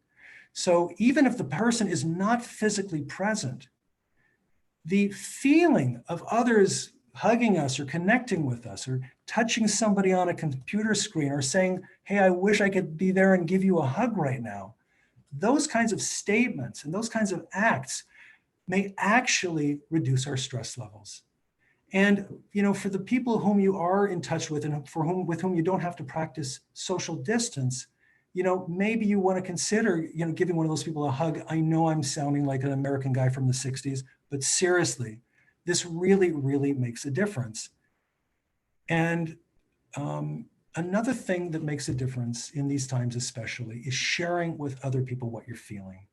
So even if the person is not physically present, the feeling of others hugging us or connecting with us or touching somebody on a computer screen or saying, hey, I wish I could be there and give you a hug right now. Those kinds of statements and those kinds of acts may actually reduce our stress levels. And for the people whom you are in touch with and with whom you don't have to practice social distance, maybe you want to consider, giving one of those people a hug. I know I'm sounding like an American guy from the 60s, but seriously, this really, really makes a difference. And another thing that makes a difference in these times especially is sharing with other people what you're feeling.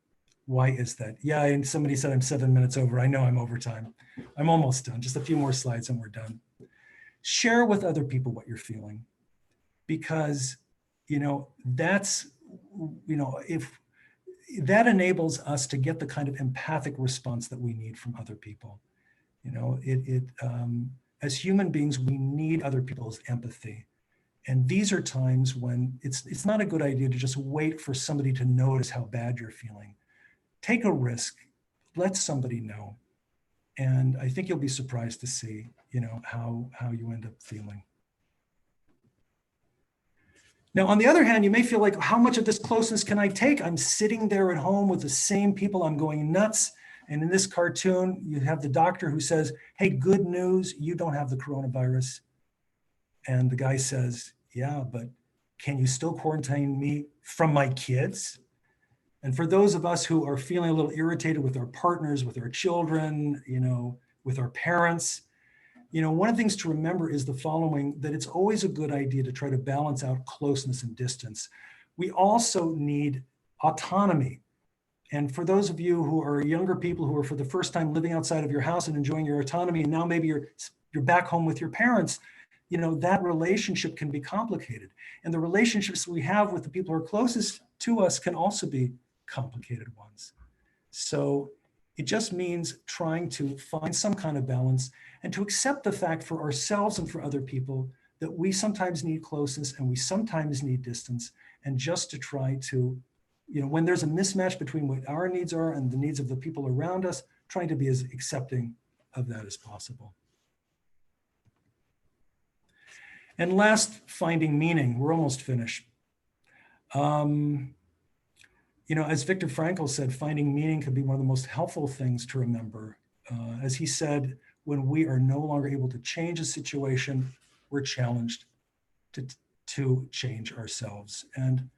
Why is that? Yeah, and somebody said I'm 7 minutes over. I know I'm over time. I'm almost done. Just a few more slides and we're done. Share with other people what you're feeling, because that's if that enables us to get the kind of empathic response that we need from other people. As human beings, we need other people's empathy. And these are times when it's not a good idea to just wait for somebody to notice how bad you're feeling. Take a risk, let somebody know. And I think you'll be surprised to see, how you end up feeling. Now, on the other hand, you may feel like, how much of this closeness can I take? I'm sitting there at home with the same people, I'm going nuts. And in this cartoon, you have the doctor who says, hey, good news, you don't have the coronavirus. And the guy says, yeah, but can you still quarantine me from my kids? And for those of us who are feeling a little irritated with our partners, with our children, with our parents, one of the things to remember is the following, that it's always a good idea to try to balance out closeness and distance. We also need autonomy. And for those of you who are younger people who are for the first time living outside of your house and enjoying your autonomy, and now maybe you're back home with your parents, that relationship can be complicated. And the relationships we have with the people who are closest to us can also be complicated ones. So it just means trying to find some kind of balance and to accept the fact for ourselves and for other people that we sometimes need closeness and we sometimes need distance, and just to try to, when there's a mismatch between what our needs are and the needs of the people around us, trying to be as accepting of that as possible. And last, finding meaning. We're almost finished. As Viktor Frankl said, finding meaning can be one of the most helpful things to remember. As he said, when we are no longer able to change a situation, we're challenged to change ourselves. And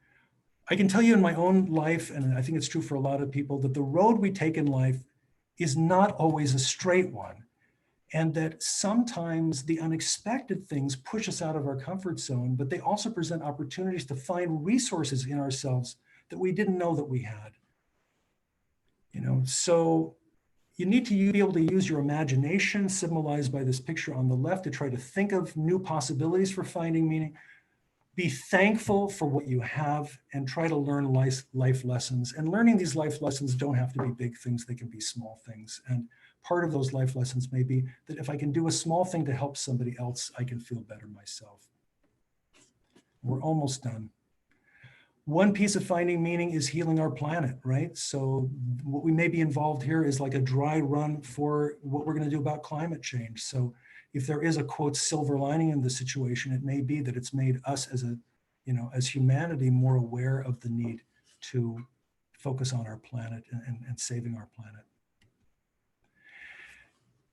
I can tell you in my own life, and I think it's true for a lot of people, that the road we take in life is not always a straight one. And that sometimes the unexpected things push us out of our comfort zone, but they also present opportunities to find resources in ourselves that we didn't know that we had. So you need to be able to use your imagination, symbolized by this picture on the left, to try to think of new possibilities for finding meaning. Be thankful for what you have and try to learn life lessons. And learning these life lessons don't have to be big things, they can be small things. And part of those life lessons may be that if I can do a small thing to help somebody else, I can feel better myself. We're almost done. One piece of finding meaning is healing our planet, right? So what we may be involved here is like a dry run for what we're going to do about climate change. So if there is a, quote, silver lining in the situation, it may be that it's made us as as humanity more aware of the need to focus on our planet and saving our planet.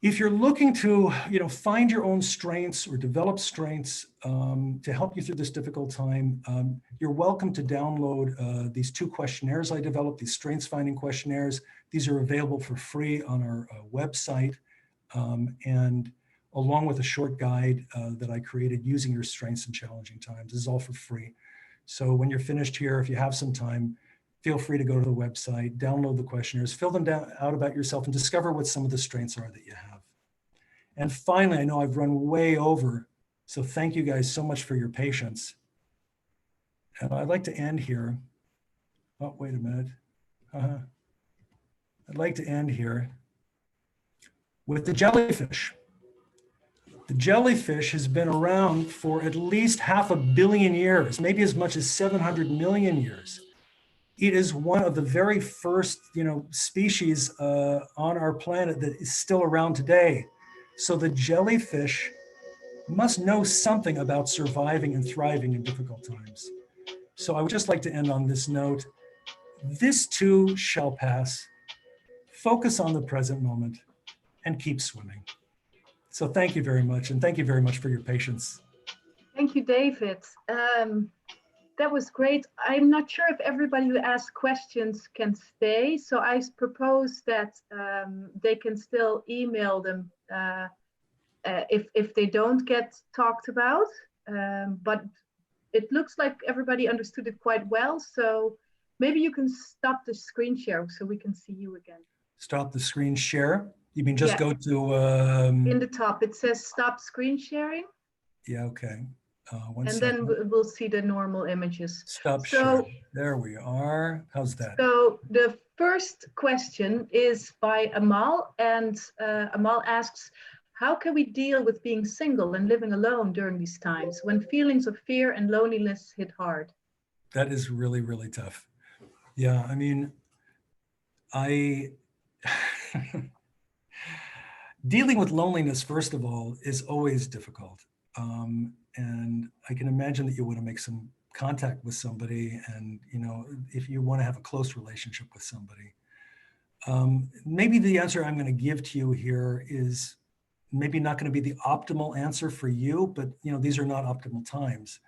If you're looking to, find your own strengths or develop strengths to help you through this difficult time, you're welcome to download these 2 questionnaires I developed, these strengths finding questionnaires. These are available for free on our website, and along with a short guide that I created using your strengths in challenging times. This is all for free. So when you're finished here, if you have some time, feel free to go to the website, download the questionnaires, fill them out about yourself, and discover what some of the strengths are that you have. And finally, I know I've run way over, so thank you guys so much for your patience. And I'd like to end here. Oh, wait a minute. I'd like to end here with the jellyfish. The jellyfish has been around for at least 500 million years, maybe as much as 700 million years. It is one of the very first, species on our planet that is still around today. So the jellyfish must know something about surviving and thriving in difficult times. So I would just like to end on this note. This too shall pass. Focus on the present moment and keep swimming. So thank you very much. And thank you very much for your patience. Thank you, David. That was great. I'm not sure if everybody who asked questions can stay. So I propose that they can still email them if they don't get talked about. But it looks like everybody understood it quite well. So maybe you can stop the screen share so we can see you again. Stop the screen share? You mean just go to... in the top, it says stop screen sharing. Yeah, okay. And second. then we'll see the normal images. Stop sharing. There we are. How's that? So the first question is by Amal, and Amal asks, how can we deal with being single and living alone during these times when feelings of fear and loneliness hit hard? That is really, really tough. Yeah, I mean, dealing with loneliness, first of all, is always difficult. And I can imagine that you want to make some contact with somebody, and if you want to have a close relationship with somebody. Maybe the answer I'm going to give to you here is maybe not going to be the optimal answer for you, but these are not optimal times.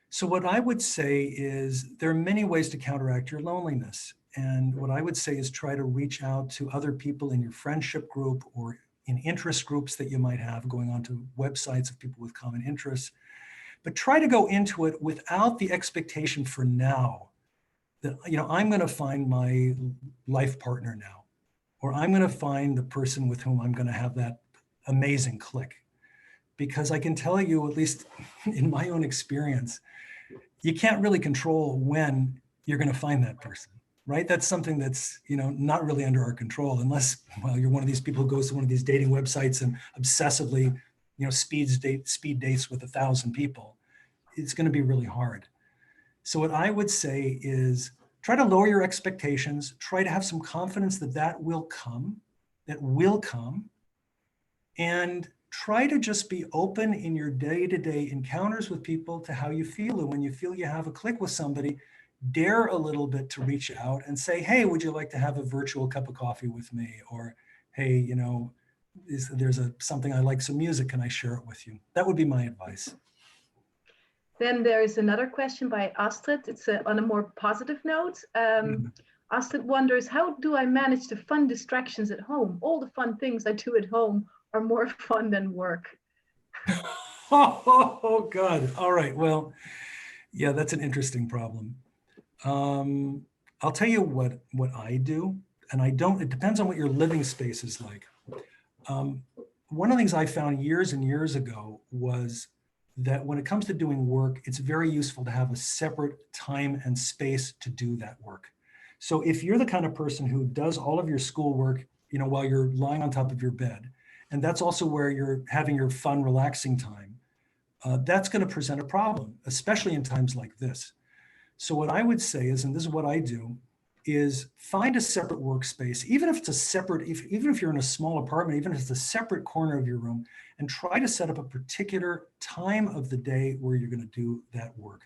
So what I would say is there are many ways to counteract your loneliness. And what I would say is try to reach out to other people in your friendship group or in interest groups that you might have, going onto websites of people with common interests. But try to go into it without the expectation for now that, I'm going to find my life partner now, or I'm going to find the person with whom I'm going to have that amazing click. Because I can tell you, at least in my own experience, you can't really control when you're going to find that person, right? That's something that's, not really under our control, unless, well, you're one of these people who goes to one of these dating websites and obsessively, speed dates with 1,000 people. It's going to be really hard. So what I would say is try to lower your expectations, try to have some confidence that will come, and try to just be open in your day-to-day encounters with people to how you feel. And when you feel you have a click with somebody, dare a little bit to reach out and say, hey, would you like to have a virtual cup of coffee with me? Or, hey, there's something I like, some music, can I share it with you? That would be my advice. Then there is another question by Astrid. It's on a more positive note. Astrid wonders, how do I manage the fun distractions at home? All the fun things I do at home are more fun than work. Oh God. All right. Well, yeah, that's an interesting problem. I'll tell you what I do, and it depends on what your living space is like. One of the things I found years and years ago was that when it comes to doing work, it's very useful to have a separate time and space to do that work. So if you're the kind of person who does all of your schoolwork, while you're lying on top of your bed, and that's also where you're having your fun, relaxing time, that's going to present a problem, especially in times like this. So what I would say is, and this is what I do, is find a separate workspace, even if it's a separate, even if you're in a small apartment, even if it's a separate corner of your room, and try to set up a particular time of the day where you're going to do that work.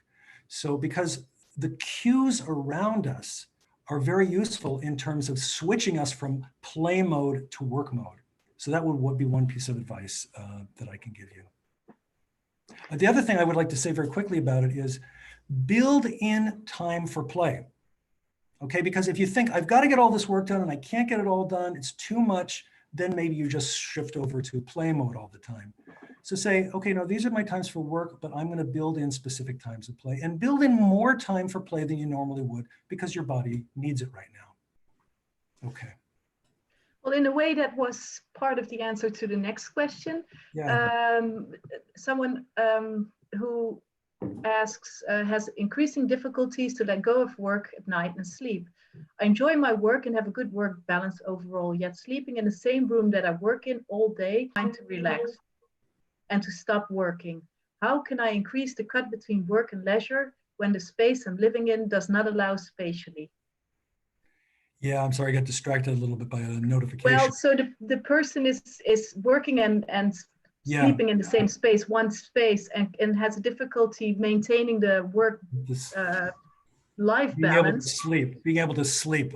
So because the cues around us are very useful in terms of switching us from play mode to work mode. So that would be one piece of advice that I can give you. The other thing I would like to say very quickly about it is build in time for play. Okay, because if you think I've got to get all this work done and I can't get it all done, it's too much, then maybe you just shift over to play mode all the time. So say, okay, no, these are my times for work, but I'm going to build in specific times of play and build in more time for play than you normally would because your body needs it right now. Okay. Well, in a way, that was part of the answer to the next question. Yeah. Someone who asks, has increasing difficulties to let go of work at night and sleep. I enjoy my work and have a good work balance overall, yet sleeping in the same room that I work in all day, trying to relax and to stop working. How can I increase the cut between work and leisure when the space I'm living in does not allow spatially? Yeah, I'm sorry, I got distracted a little bit by a notification. Well, so the person is working and sleeping in the same space, one space, and has a difficulty maintaining the work life balance. Being able to sleep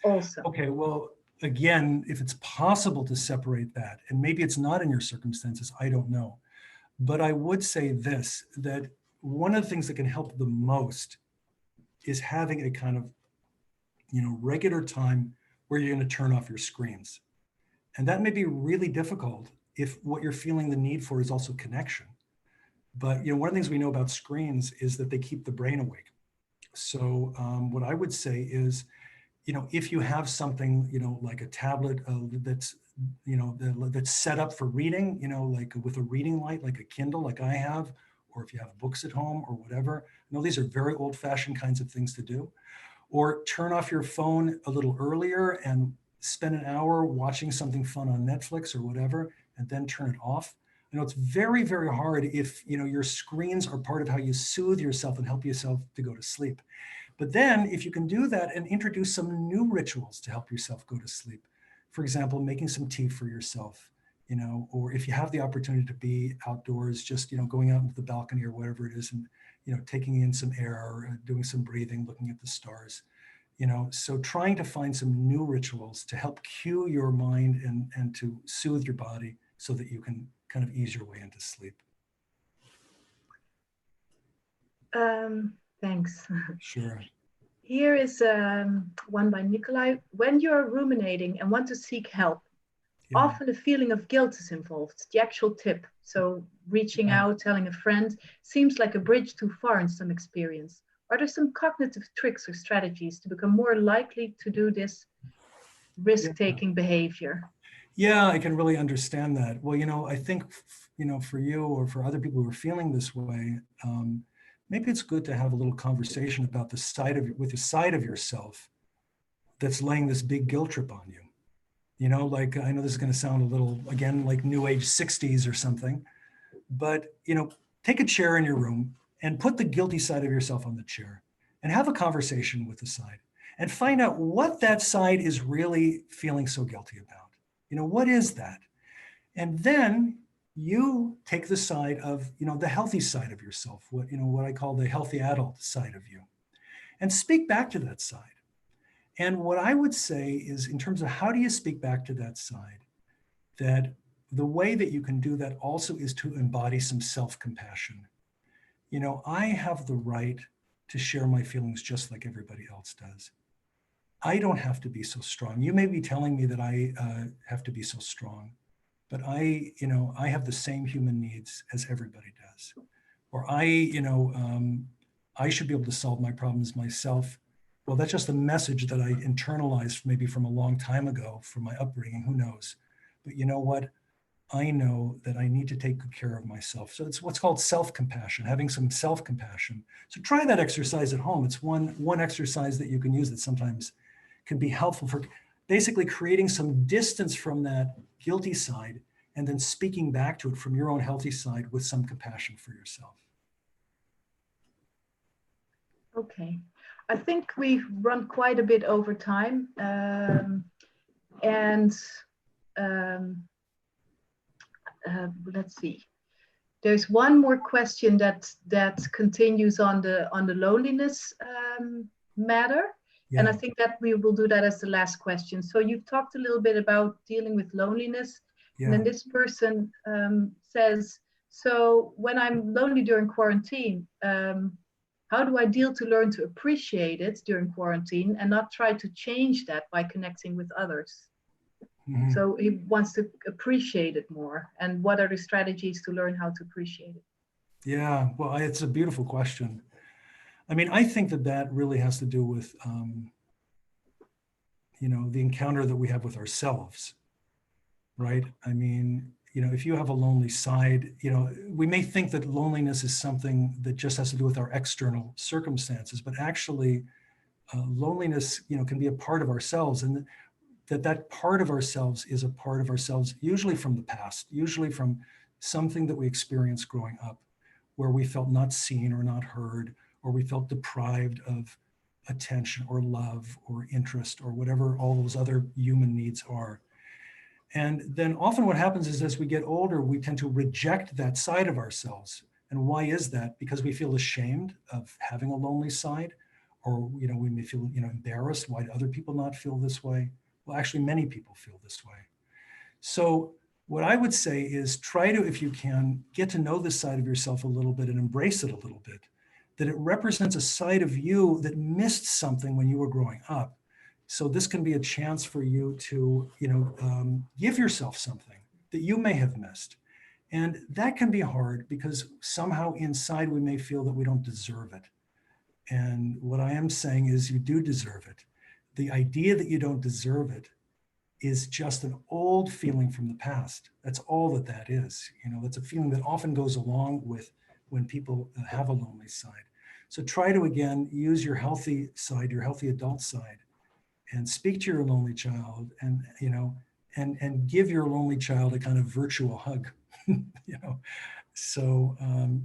also. Okay, well, again, if it's possible to separate that, and maybe it's not in your circumstances, I don't know. But I would say this, that one of the things that can help the most is having a kind of, regular time where you're going to turn off your screens. And that may be really difficult if what you're feeling the need for is also connection. But, one of the things we know about screens is that they keep the brain awake. So what I would say is, if you have something, like a tablet that's, that's set up for reading, like with a reading light, like a Kindle, like I have, or if you have books at home or whatever. These are very old-fashioned kinds of things to do. Or turn off your phone a little earlier and spend an hour watching something fun on Netflix or whatever, and then turn it off. It's very, very hard if your screens are part of how you soothe yourself and help yourself to go to sleep. But then if you can do that and introduce some new rituals to help yourself go to sleep, for example, making some tea for yourself, or if you have the opportunity to be outdoors, just, going out into the balcony or whatever it is and, taking in some air, or doing some breathing, looking at the stars, so trying to find some new rituals to help cue your mind and to soothe your body so that you can kind of ease your way into sleep. Thanks. Sure. Here is one by Nikolai. When you're ruminating and want to seek help, often a feeling of guilt is involved, the actual tip. So reaching out, telling a friend, seems like a bridge too far in some experience. Are there some cognitive tricks or strategies to become more likely to do this risk-taking behavior? Yeah, I can really understand that. Well, I think, for you or for other people who are feeling this way, maybe it's good to have a little conversation about the side of yourself that's laying this big guilt trip on you. Like, I know this is going to sound a little, again, like New Age 60s or something, but, take a chair in your room and put the guilty side of yourself on the chair and have a conversation with the side and find out what that side is really feeling so guilty about. What is that? And then you take the side of, the healthy side of yourself, what I call the healthy adult side of you, and speak back to that side. And what I would say is, in terms of how do you speak back to that side, that the way that you can do that also is to embody some self-compassion. I have the right to share my feelings just like everybody else does. I don't have to be so strong. You may be telling me that I have to be so strong, but I have the same human needs as everybody does. Or I should be able to solve my problems myself. Well, that's just a message that I internalized maybe from a long time ago from my upbringing, who knows? But you know what? I know that I need to take good care of myself. So it's what's called self-compassion, having some self-compassion. So try that exercise at home. It's one exercise that you can use that sometimes can be helpful for basically creating some distance from that guilty side and then speaking back to it from your own healthy side with some compassion for yourself. Okay. I think we've run quite a bit over time. Let's see. There's one more question that continues on the loneliness matter. Yeah. And I think that we will do that as the last question. So you've talked a little bit about dealing with loneliness Yeah. And then this person says, so when I'm lonely during quarantine, how do I deal to learn to appreciate it during quarantine and not try to change that by connecting with others? Mhm. So he wants to appreciate it more. And what are the strategies to learn how to appreciate it? Yeah, well, it's a beautiful question. I mean, I think that that really has to do with, you know, the encounter that we have with ourselves, right? I mean, you know, if you have a lonely side, you know, we may think that loneliness is something that just has to do with our external circumstances, but actually, loneliness, you know, can be a part of ourselves, and that part of ourselves is a part of ourselves, usually from the past, usually from something that we experienced growing up, where we felt not seen or not heard, or we felt deprived of attention or love or interest or whatever all those other human needs are. And then often what happens is as we get older, we tend to reject that side of ourselves. And why is that? Because we feel ashamed of having a lonely side, or, you know, we may feel, you know, embarrassed. Why do other people not feel this way? Well, actually, many people feel this way. So what I would say is try to, if you can, get to know this side of yourself a little bit and embrace it a little bit, that it represents a side of you that missed something when you were growing up. So this can be a chance for you to, you know, give yourself something that you may have missed. And that can be hard because somehow inside we may feel that we don't deserve it. And what I am saying is you do deserve it. The idea that you don't deserve it is just an old feeling from the past. That's all that that is. You know, that's a feeling that often goes along with when people have a lonely side. So try to, again, use your healthy side, your healthy adult side, and speak to your lonely child, and, you know, and give your lonely child a kind of virtual hug, you know. So,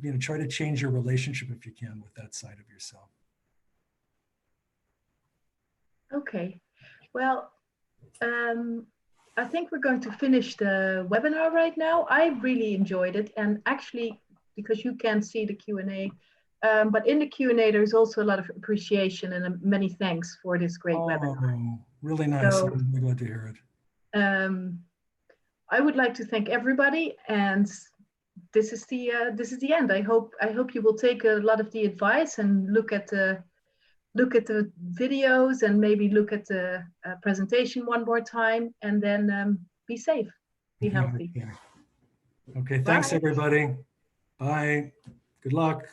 you know, try to change your relationship if you can with that side of yourself. Okay, well, I think we're going to finish the webinar right now. I really enjoyed it, and actually, because you can't see the Q&A, but in the Q&A, there's also a lot of appreciation and many thanks for this great webinar. Really nice. So, I'm really glad to hear it. I would like to thank everybody, and this is the end. I hope you will take a lot of the advice and look at the videos and maybe look at the presentation one more time, and then be safe, be healthy. Okay, thanks everybody. Bye. Good luck.